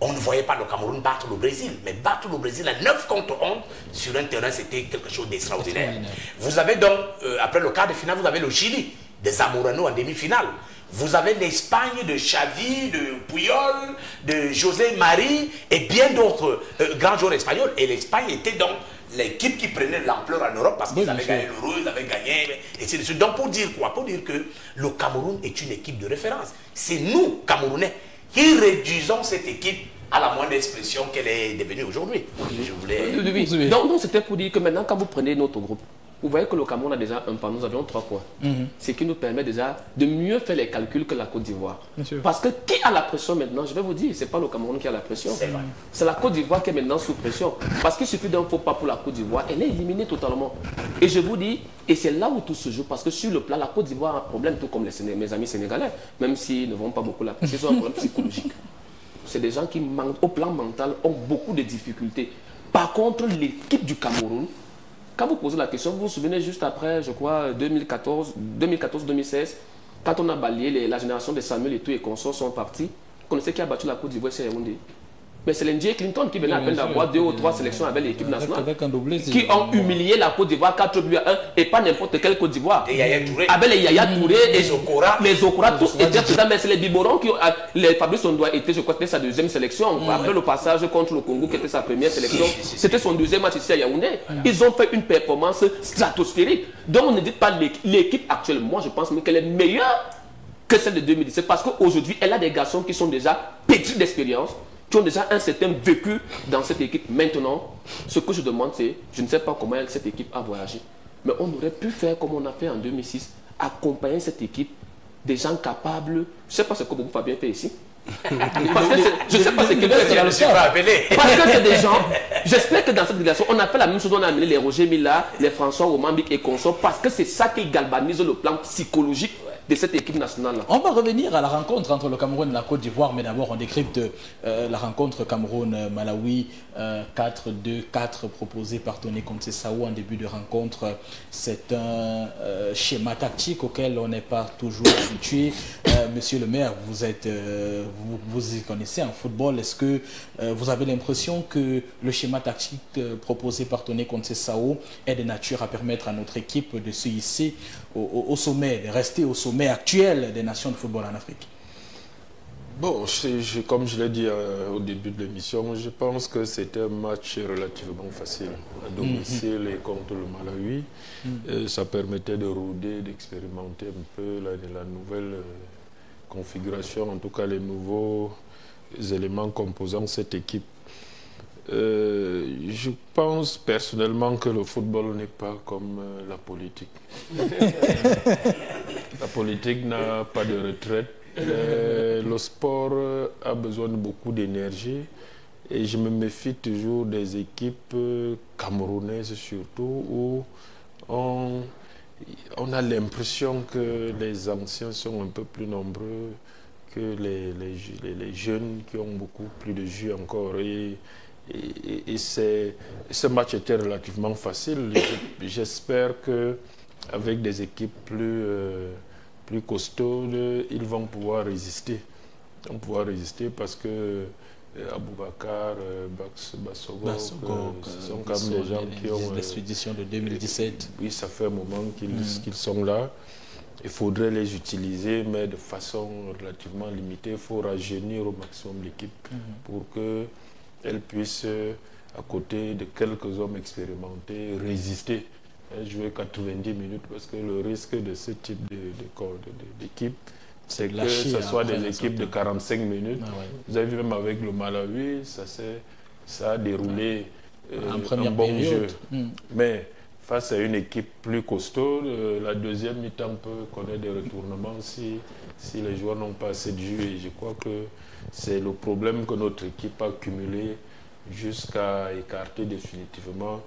on ne voyait pas le Cameroun battre le Brésil, mais battre le Brésil à 9 contre 11 sur un terrain, c'était quelque chose d'extraordinaire. Vous avez donc, après le quart de finale, vous avez le Chili, des Zamorano en demi-finale. Vous avez l'Espagne de Xavi, de Puyol, de José Mari et bien d'autres grands joueurs espagnols. Et l'Espagne était donc l'équipe qui prenait l'ampleur en Europe parce qu'ils avaient gagné l'Euro, ils avaient gagné, et ainsi de suite. Donc pour dire quoi? Pour dire que le Cameroun est une équipe de référence. C'est nous, Camerounais, qui réduisons cette équipe à la moindre expression qu'elle est devenue aujourd'hui. Je voulais... Donc c'était pour dire que maintenant, quand vous prenez notre groupe, vous voyez que le Cameroun a déjà un point, nous avions 3 points. Ce qui nous permet déjà de mieux faire les calculs que la Côte d'Ivoire. Parce que qui a la pression maintenant? Je vais vous dire, ce n'est pas le Cameroun qui a la pression. C'est la Côte d'Ivoire qui est maintenant sous pression. Parce qu'il suffit d'un faux pas pour la Côte d'Ivoire, elle est éliminée totalement. Et je vous dis, et c'est là où tout se joue, parce que sur le plan, la Côte d'Ivoire a un problème, tout comme mes amis sénégalais, même s'ils ne vont pas beaucoup l'apprécier, ils ont un problème psychologique. C'est des gens qui, au plan mental, ont beaucoup de difficultés. Par contre, l'équipe du Cameroun, quand vous posez la question, vous vous souvenez juste après, je crois, 2014-2016, quand on a balayé la génération de Samuel Eto'o et consorts sont partis, vous connaissez qui a battu la Côte d'Ivoire, c'est Yaoundé. Mais c'est l'Indien Clinton qui venait à peine d'avoir 2 ou 3 sélections avec l'équipe nationale, qui ont humilié la Côte d'Ivoire 4-1 et pas n'importe quelle Côte d'Ivoire. Avec les Yaya Touré, les Okora, tous étaient présents, mais c'est les Biberons qui ont... Les Fabrice Ondoa était, je crois, c'était sa 2e sélection. Après le passage contre le Congo, qui était sa première sélection, c'était son 2e match ici à Yaoundé. Ils ont fait une performance stratosphérique. Donc ne dites pas l'équipe actuelle, moi je pense qu'elle est meilleure que celle de 2017, parce qu'aujourd'hui, elle a des garçons qui sont déjà pétris d'expérience, qui ont déjà un certain vécu dans cette équipe. Maintenant, ce que je demande, c'est, je ne sais pas comment cette équipe a voyagé, mais on aurait pu faire comme on a fait en 2006, accompagner cette équipe des gens capables. Je ne sais pas ce que vous Fabien fait ici. Parce que je ne sais pas ce que parce que c'est des gens. J'espère que dans cette délégation, on a fait la même chose. On a amené les Roger Mila, les François Romambic et consorts, parce que c'est ça qui galvanise le plan psychologique de cette équipe nationale-là. On va revenir à la rencontre entre le Cameroun et la Côte d'Ivoire, mais d'abord on décrypte la rencontre Cameroun-Malawi 4-2-4 proposé par Tony Conceição en début de rencontre. C'est un schéma tactique auquel on n'est pas toujours habitué. Monsieur le maire, vous y connaissez en football. Est-ce que vous avez l'impression que le schéma tactique proposé par Tony Conceição est de nature à permettre à notre équipe de se hisser au sommet, de rester au sommet sommet actuel des nations de football en Afrique? Bon, comme je l'ai dit au début de l'émission, je pense que c'était un match relativement facile. À domicile et contre le Malawi, ça permettait de rôder, d'expérimenter un peu la nouvelle configuration, en tout cas les nouveaux éléments composant cette équipe. Je pense personnellement que le football n'est pas comme la politique. La politique n'a pas de retraite. Le sport a besoin de beaucoup d'énergie et je me méfie toujours des équipes camerounaises surtout où on a l'impression que les anciens sont un peu plus nombreux que les jeunes qui ont beaucoup plus de jus encore. Ce match était relativement facile. J'espère qu'avec des équipes plus costaudes, ils vont pouvoir résister. Ils vont pouvoir résister parce que Aboubakar, Basogo, ce sont quand même des gens qui ont... L'expédition de 2017. Oui, ça fait un moment qu'ils sont là. Il faudrait les utiliser, mais de façon relativement limitée. Il faut rajeunir au maximum l'équipe pour qu'elle puisse, à côté de quelques hommes expérimentés, résister. Jouer 90 minutes, parce que le risque de ce type d'équipe, c'est que ce soit des équipes de 45 minutes. Ah ouais. Vous avez vu même avec le Malawi, ça a déroulé un bon jeu. Mais face à une équipe plus costaud, la deuxième mi-temps peut connaître des retournements si les joueurs n'ont pas assez de jus. Et je crois que c'est le problème que notre équipe a cumulé jusqu'à écarter définitivement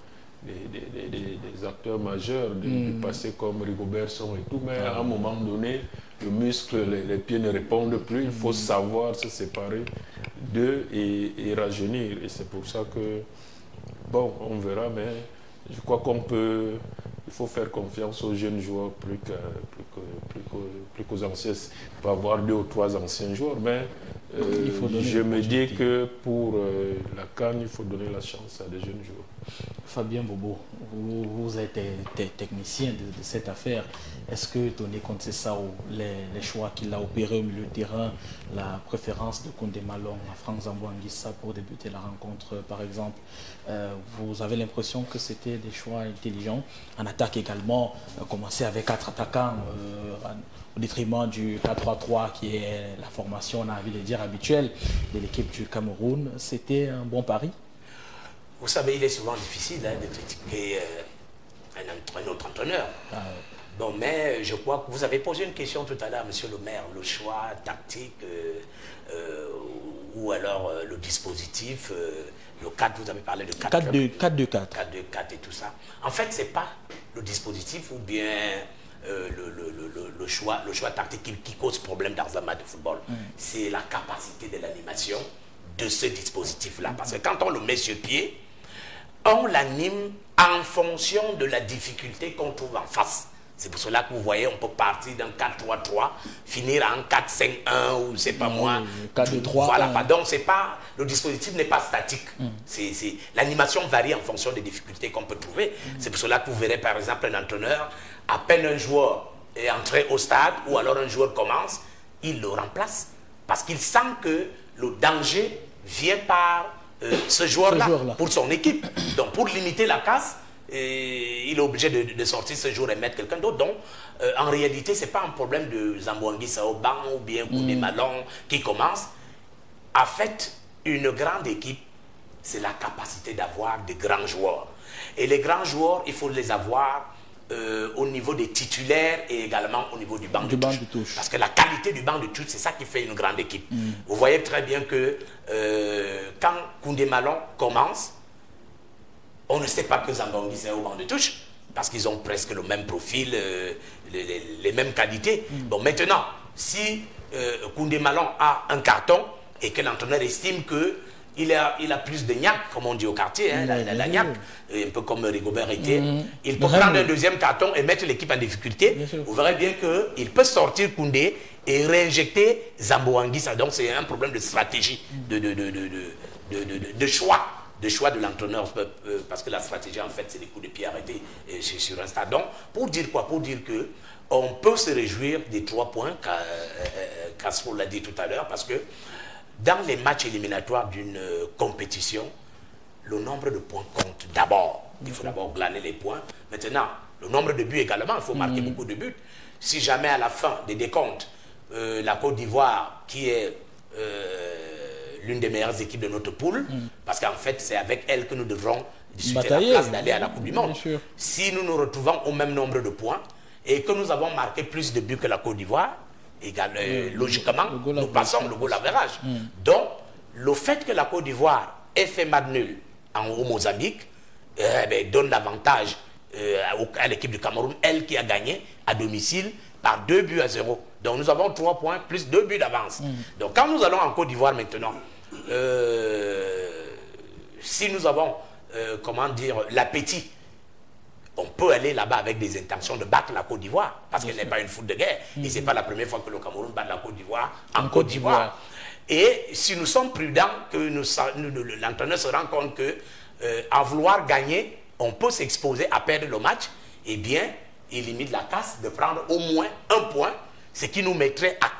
des acteurs majeurs du passé comme Rigobertson et tout, mais à un moment donné, le muscle, les pieds ne répondent plus. Il faut savoir se séparer d'eux et rajeunir. Et c'est pour ça que, bon, on verra, mais je crois il faut faire confiance aux jeunes joueurs plus qu'aux anciens. Il peut y avoir 2 ou 3 anciens joueurs, mais je me dis que pour la CAN, il faut donner la chance à des jeunes joueurs. Fabien Bobo, vous êtes technicien de cette affaire. Est-ce que, tenez compte de ça, les choix qu'il a opérés au milieu de terrain, la préférence de Koundé Malong à Franck Zambo-Anguissa pour débuter la rencontre, par exemple, vous avez l'impression que c'était des choix intelligents? En attaque également, commencer avec 4 attaquants au détriment du 4-3-3 qui est la formation, on a envie de dire, habituelle de l'équipe du Cameroun. C'était un bon pari? Vous savez, il est souvent difficile de critiquer un autre entraîneur. Bon, mais je crois que vous avez posé une question tout à l'heure, monsieur le maire, le choix tactique ou alors le dispositif, le 4, vous avez parlé de 4-2-4. 4-2-4 et tout ça. En fait, ce n'est pas le dispositif ou bien le choix tactique qui cause problème dans un match de football. C'est la capacité de l'animation de ce dispositif-là. Parce que quand on le met sur pied, on l'anime en fonction de la difficulté qu'on trouve en face. C'est pour cela que vous voyez, on peut partir d'un 4-3-3, finir en 4-5-1 ou c'est pas moi. 4-2-3. Voilà, pardon, c'est pas, le dispositif n'est pas statique. L'animation varie en fonction des difficultés qu'on peut trouver. C'est pour cela que vous verrez par exemple un entraîneur, à peine un joueur est entré au stade ou alors un joueur commence, il le remplace. Parce qu'il sent que le danger vient par ce joueur-là pour son équipe. Donc pour limiter la casse, il est obligé de sortir ce jour et mettre quelqu'un d'autre. Donc en réalité, ce n'est pas un problème de Zambo-Anguissa au banc ou bien Koundé Malong qui commence. En fait, une grande équipe, c'est la capacité d'avoir des grands joueurs. Et les grands joueurs, il faut les avoir au niveau des titulaires et également au niveau du banc de touche. Parce que la qualité du banc de touche, c'est ça qui fait une grande équipe. Vous voyez très bien que quand Koundé Malong commence, on ne sait pas que Zambo-Anguissa est au banc de touche, parce qu'ils ont presque le même profil, les mêmes qualités. Bon, maintenant, si Koundé Malong a un carton et que l'entraîneur estime que il a plus de gnac, comme on dit au quartier, hein, la gnac, un peu comme Rigobert était. Il peut prendre un deuxième carton et mettre l'équipe en difficulté. Vous verrez bien qu'il peut sortir Koundé et réinjecter Zambo-Anguissa. Donc c'est un problème de stratégie, de choix de choix de l'entraîneur, parce que la stratégie, en fait, c'est des coups de pied arrêtés sur un stade. Donc, pour dire quoi? Pour dire que on peut se réjouir des 3 points, Castro l'a dit tout à l'heure, parce que dans les matchs éliminatoires d'une compétition, le nombre de points compte d'abord. Il faut d'abord glaner les points. Maintenant, le nombre de buts également, il faut marquer beaucoup de buts. Si jamais à la fin des décomptes, la Côte d'Ivoire, qui est l'une des meilleures équipes de notre poule, parce qu'en fait, c'est avec elle que nous devrons discuter la place d'aller à la Coupe du Monde. Si nous nous retrouvons au même nombre de points et que nous avons marqué plus de buts que la Côte d'Ivoire, logiquement, nous passons le goal average. Donc, le fait que la Côte d'Ivoire ait fait match nul au Mozambique donne l'avantage à l'équipe du Cameroun, elle qui a gagné à domicile par 2-0. Donc nous avons 3 points plus 2 buts d'avance. Donc quand nous allons en Côte d'Ivoire maintenant, si nous avons, comment dire, l'appétit, on peut aller là-bas avec des intentions de battre la Côte d'Ivoire, parce qu'elle n'est pas une foule de guerre. Et ce n'est pas la première fois que le Cameroun bat la Côte d'Ivoire en Côte d'Ivoire. Et si nous sommes prudents, que l'entraîneur se rend compte que en vouloir gagner, on peut s'exposer à perdre le match, eh bien, il limite la casse de prendre au moins 1 point, ce qui nous mettrait à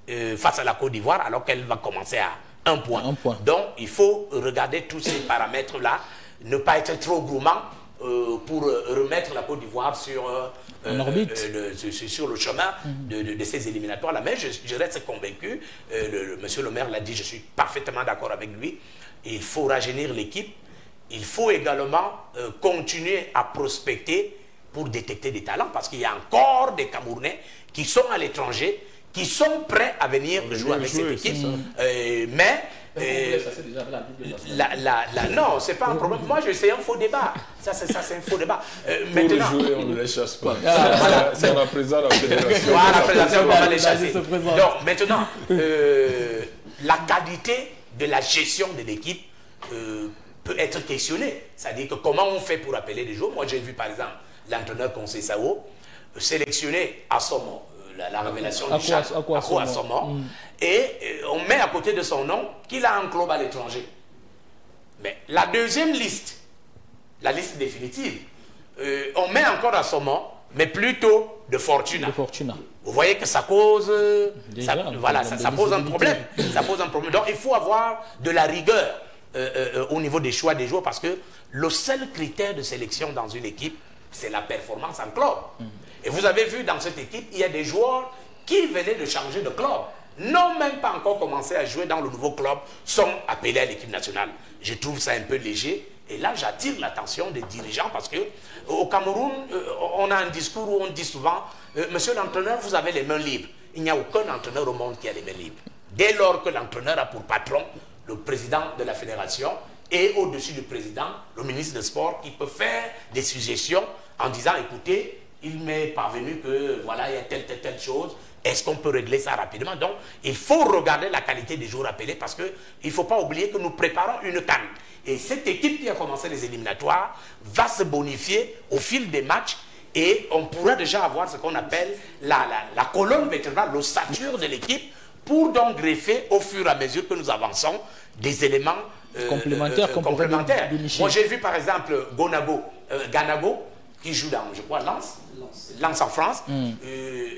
4 face à la Côte d'Ivoire, alors qu'elle va commencer à 1 point. Donc, il faut regarder tous ces paramètres-là, ne pas être trop gourmand pour remettre la Côte d'Ivoire sur le chemin de ces éliminatoires-là. Mais je reste convaincu, monsieur le maire l'a dit, je suis parfaitement d'accord avec lui, il faut rajeunir l'équipe. Il faut également continuer à prospecter pour détecter des talents, parce qu'il y a encore des Camerounais qui sont à l'étranger, qui sont prêts à venir jouer avec cette équipe. Non, c'est pas un problème. Moi, c'est un faux débat. Ça, c'est un faux débat. Maintenant, jouer, on ne les chasse pas. C'est la présidence de la fédération. La fédération va les chasser. Donc, maintenant, la qualité de la gestion de l'équipe peut être questionnée. C'est-à-dire que comment on fait pour appeler les joueurs. Moi, j'ai vu, par exemple, l'entraîneur Conseil Sao sélectionner Assomo, la révélation du chat, Assomo, et on met à côté de son nom qu'il a un club à l'étranger. Mais la deuxième liste, la liste définitive, on met encore Assomo, mais plutôt de Fortuna. Vous voyez que ça cause, ça pose un problème. Ça pose un problème. Donc il faut avoir de la rigueur au niveau des choix des joueurs, parce que le seul critère de sélection dans une équipe, c'est la performance en club. Et vous avez vu dans cette équipe, il y a des joueurs qui venaient de changer de club, n'ont même pas encore commencé à jouer dans le nouveau club, sont appelés à l'équipe nationale. Je trouve ça un peu léger. Et là, j'attire l'attention des dirigeants, parce que au Cameroun, on a un discours où on dit souvent, monsieur l'entraîneur, vous avez les mains libres. Il n'y a aucun entraîneur au monde qui a les mains libres. Dès lors que l'entraîneur a pour patron le président de la fédération, et au-dessus du président, le ministre des Sports, qui peut faire des suggestions en disant, écoutez, il m'est parvenu que, voilà, il y a telle chose, est-ce qu'on peut régler ça rapidement? Donc, il faut regarder la qualité des joueurs appelés, parce qu'il ne faut pas oublier que nous préparons une CAN. Et cette équipe qui a commencé les éliminatoires va se bonifier au fil des matchs, et on pourra déjà avoir ce qu'on appelle la colonne vertébrale, l'ossature de l'équipe, pour donc greffer au fur et à mesure que nous avançons des éléments complémentaires. Moi, j'ai vu par exemple Ganago, qui joue dans, je crois, Lens en France,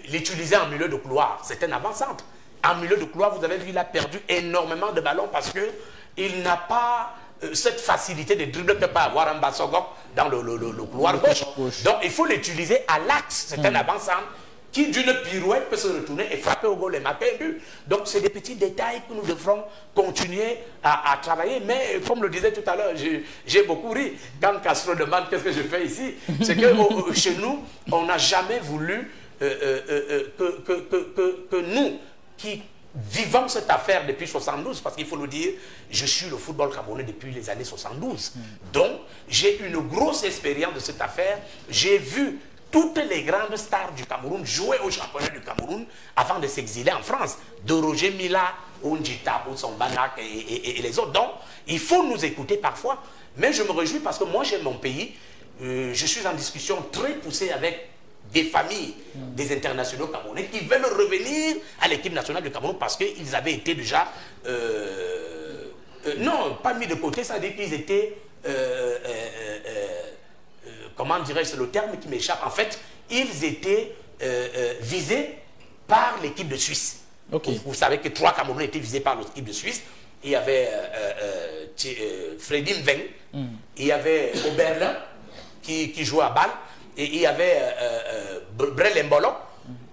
l'utiliser en milieu de couloir. C'est un avant-centre. En milieu de couloir, vous avez vu, il a perdu énormément de ballons, parce qu'il n'a pas cette facilité de dribble que peut avoir un Bassogok dans le couloir gauche. Donc, il faut l'utiliser à l'axe. C'est un avant-centre qui, d'une pirouette, peut se retourner et frapper au goal et marquer un but. Donc, c'est des petits détails que nous devrons continuer à travailler. Mais, comme le disait tout à l'heure, j'ai beaucoup ri. Quand Castro demande qu'est-ce que je fais ici, c'est que chez nous, on n'a jamais voulu que nous, qui vivons cette affaire depuis 72, parce qu'il faut le dire, je suis le football camerounais depuis les années 72. Donc, j'ai une grosse expérience de cette affaire. J'ai vu toutes les grandes stars du Cameroun jouer au championnat du Cameroun avant de s'exiler en France. De Roger Mila, Ounjita, Oussambanak et les autres. Donc, il faut nous écouter parfois. Mais je me réjouis parce que moi, j'aime mon pays. Je suis en discussion très poussée avec des familles des internationaux camerounais qui veulent revenir à l'équipe nationale du Cameroun, parce qu'ils avaient été déjà Non, pas mis de côté, ça veut dire qu'ils étaient... comment dirais-je, c'est le terme qui m'échappe. En fait, ils étaient visés par l'équipe de Suisse. Okay. Vous savez que 3 Camerounais étaient visés par l'équipe de Suisse. Il y avait Freddy Mveng, il y avait Oberlin qui jouait à balle, et il y avait Brel Mbolo.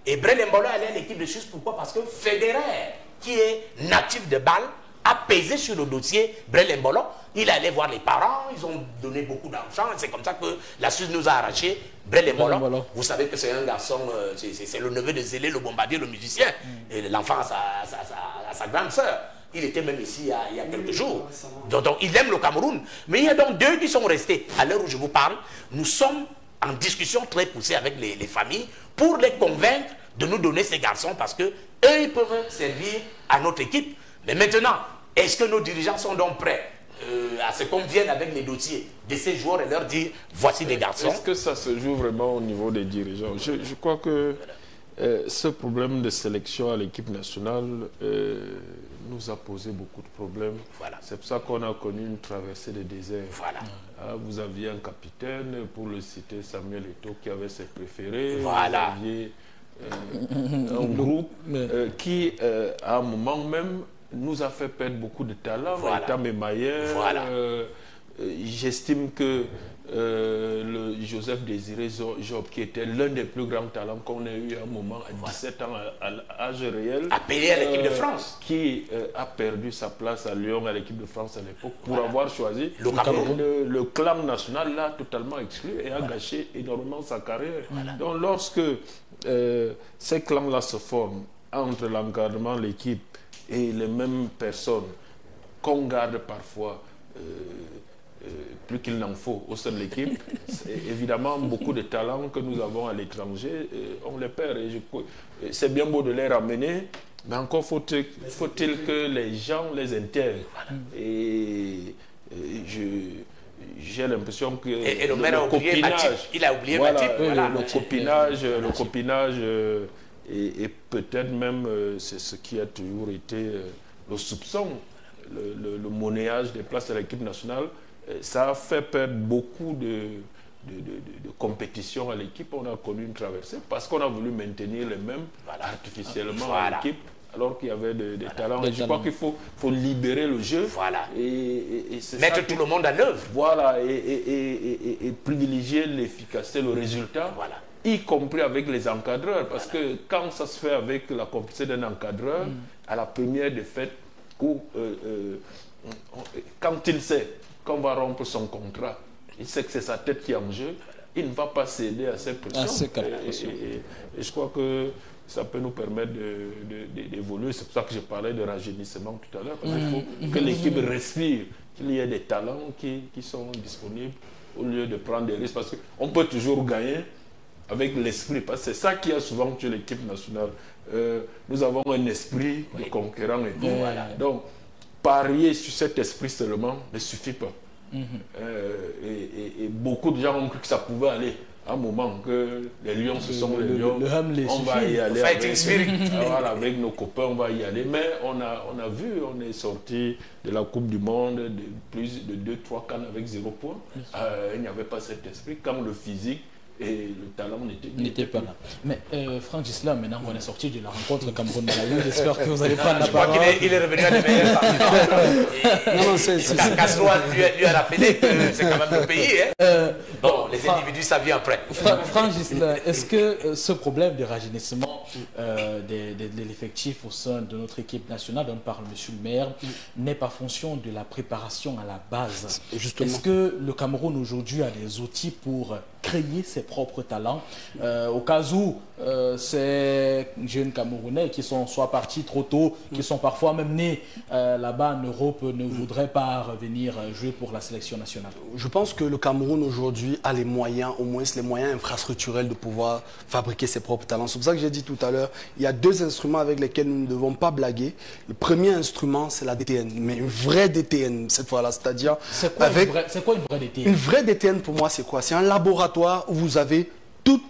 Et Brel Mbolo allait à l'équipe de Suisse, pourquoi? Parce que Federer, qui est natif de balle, a pesé sur le dossier Brel Mbolo. Il allait voir les parents, ils ont donné beaucoup d'argent, c'est comme ça que la Suisse nous a arraché Brel Mbolo. Vous savez que c'est un garçon, c'est le neveu de Zélé, le bombardier, le musicien, et l'enfant à sa grande sœur. Il était même ici il y a quelques jours. Donc il aime le Cameroun. Mais il y a donc 2 qui sont restés. À l'heure où je vous parle, nous sommes en discussion très poussée avec les familles pour les convaincre de nous donner ces garçons parce que eux, ils peuvent servir à notre équipe. Mais maintenant, est-ce que nos dirigeants sont donc prêts à ce qu'on vienne avec les dossiers de ces joueurs et leur dire voici des garçons? Est-ce que ça se joue vraiment au niveau des dirigeants? Je crois que ce problème de sélection à l'équipe nationale nous a posé beaucoup de problèmes. Voilà. C'est pour ça qu'on a connu une traversée des déserts. Voilà. Vous aviez un capitaine, pour le citer, Samuel Eto'o, qui avait ses préférés. Voilà. Vous aviez un groupe qui, à un moment même, nous a fait perdre beaucoup de talent. Voilà. État Mémaillère. Voilà. J'estime que le Joseph Désiré Job, qui était l'un des plus grands talents qu'on ait eu à un moment, à 17 ans, à l'âge réel, appelé à l'équipe de France, qui a perdu sa place à Lyon, à l'équipe de France à l'époque, pour avoir choisi le Cameroun. Le clan national l'a totalement exclu et a gâché énormément sa carrière. Donc lorsque ces clans-là se forment entre l'encadrement, l'équipe et les mêmes personnes qu'on garde parfois plus qu'il n'en faut au sein de l'équipe, évidemment beaucoup de talents que nous avons à l'étranger, on les perd. C'est bien beau de les ramener, mais encore faut-il que les gens les intègrent. Et j'ai l'impression que le maire a oublié Matip. Il a oublié Matip. Voilà, le copinage et peut-être même c'est ce qui a toujours été le soupçon, le monnayage des places de l'équipe nationale. Ça a fait perdre beaucoup de compétition à l'équipe. On a connu une traversée parce qu'on a voulu maintenir les mêmes artificiellement à l'équipe, alors qu'il y avait des talents. Je crois qu'il faut libérer le jeu et mettre tout le monde à l'œuvre. Voilà, et privilégier l'efficacité, le résultat, y compris avec les encadreurs. Parce que quand ça se fait avec la complicité d'un encadreur, à la première défaite, où, quand il sait qu'on va rompre son contrat, il sait que c'est sa tête qui est en jeu, il ne va pas céder à cette pression. Et je crois que ça peut nous permettre d'évoluer. C'est pour ça que je parlais de rajeunissement tout à l'heure, parce qu'il faut que l'équipe respire, qu'il y ait des talents qui sont disponibles au lieu de prendre des risques. Parce qu'on peut toujours gagner avec l'esprit, parce que c'est ça qui a souvent tué l'équipe nationale. Nous avons un esprit de conquérant et tout. Donc, parier sur cet esprit seulement ne suffit pas. Et beaucoup de gens ont cru que ça pouvait aller. À un moment que les lions, ce sont les lions, on va y aller avec nos copains, on va y aller. Mais on a vu, on est sorti de la Coupe du Monde de plus de 2-3 cannes avec 0 point. Il n'y avait pas cet esprit quand le physique et le talent n'était pas là. Mais Franck Gisela, maintenant qu'on est sorti de la rencontre Cameroun-Malawi, j'espère que vous allez prendre la parole. Je crois qu'il est revenu à des meilleurs partisans. Castro lui a rappelé que c'est quand même le pays. Bon, les individus, ça vient après. Franck Gisela, est-ce que ce problème de rajeunissement de l'effectif au sein de notre équipe nationale, dont parle M. le maire, n'est pas fonction de la préparation à la base? Est-ce que le Cameroun aujourd'hui a des outils pour créer ses propres talents au cas où ces jeunes Camerounais qui sont soit partis trop tôt, qui sont parfois même nés là-bas en Europe, ne voudraient pas revenir jouer pour la sélection nationale? Je pense que le Cameroun aujourd'hui a les moyens, au moins les moyens infrastructurels de pouvoir fabriquer ses propres talents. C'est pour ça que j'ai dit tout à l'heure, il y a 2 instruments avec lesquels nous ne devons pas blaguer. Le premier instrument, c'est la DTN, mais une vraie DTN cette fois-là, c'est-à-dire... C'est quoi une vraie DTN? Une vraie DTN pour moi, c'est quoi? C'est un laboratoire où vous avez toutes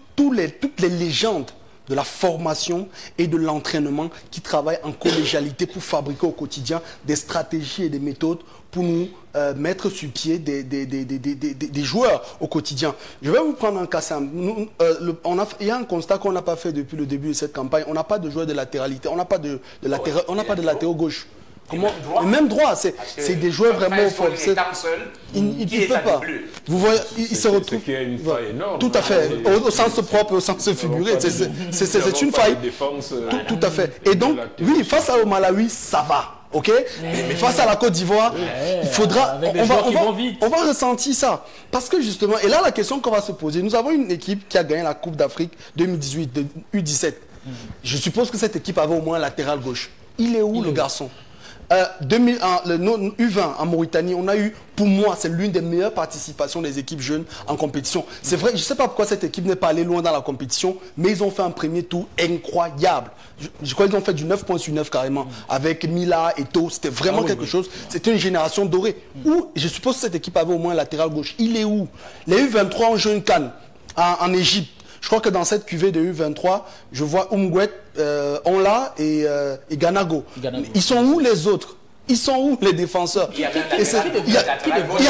les légendes de la formation et de l'entraînement qui travaillent en collégialité pour fabriquer au quotidien des stratégies et des méthodes pour nous mettre sur pied des joueurs au quotidien. Je vais vous prendre un cas simple. Il y a un constat qu'on n'a pas fait depuis le début de cette campagne. On n'a pas de joueurs de latéralité. On n'a pas de latéraux gauche. Comment, même droit, c'est des joueurs vraiment forts. Il ne peut pas. Vous voyez, il se retrouve. C'est une faille énorme. Tout à fait. Au sens propre, au sens figuré. C'est une faille. Tout à fait. Et donc, oui, face au Malawi, ça va. Ok, mais face à la Côte d'Ivoire, il faudra. On va ressentir ça. Parce que justement, et là, la question qu'on va se poser, nous avons une équipe qui a gagné la Coupe d'Afrique 2018, de U17. Je suppose que cette équipe avait au moins un latéral gauche. Il est où le garçon? Le U20 en Mauritanie, on a eu, pour moi, c'est l'une des meilleures participations des équipes jeunes en compétition. C'est vrai, je ne sais pas pourquoi cette équipe n'est pas allée loin dans la compétition, mais ils ont fait un premier tour incroyable. Je crois qu'ils ont fait du 9 points sur 9 carrément, avec Mila et To. C'était vraiment quelque chose. C'était une génération dorée. Où, je suppose que cette équipe avait au moins un latéral gauche. Il est où? Les U23 ont joué une CAN en Égypte. Je crois que dans cette cuvée de U23, je vois Umgwet, Onla et Ganago. Ils sont où les autres? Ils sont où les défenseurs? Il y a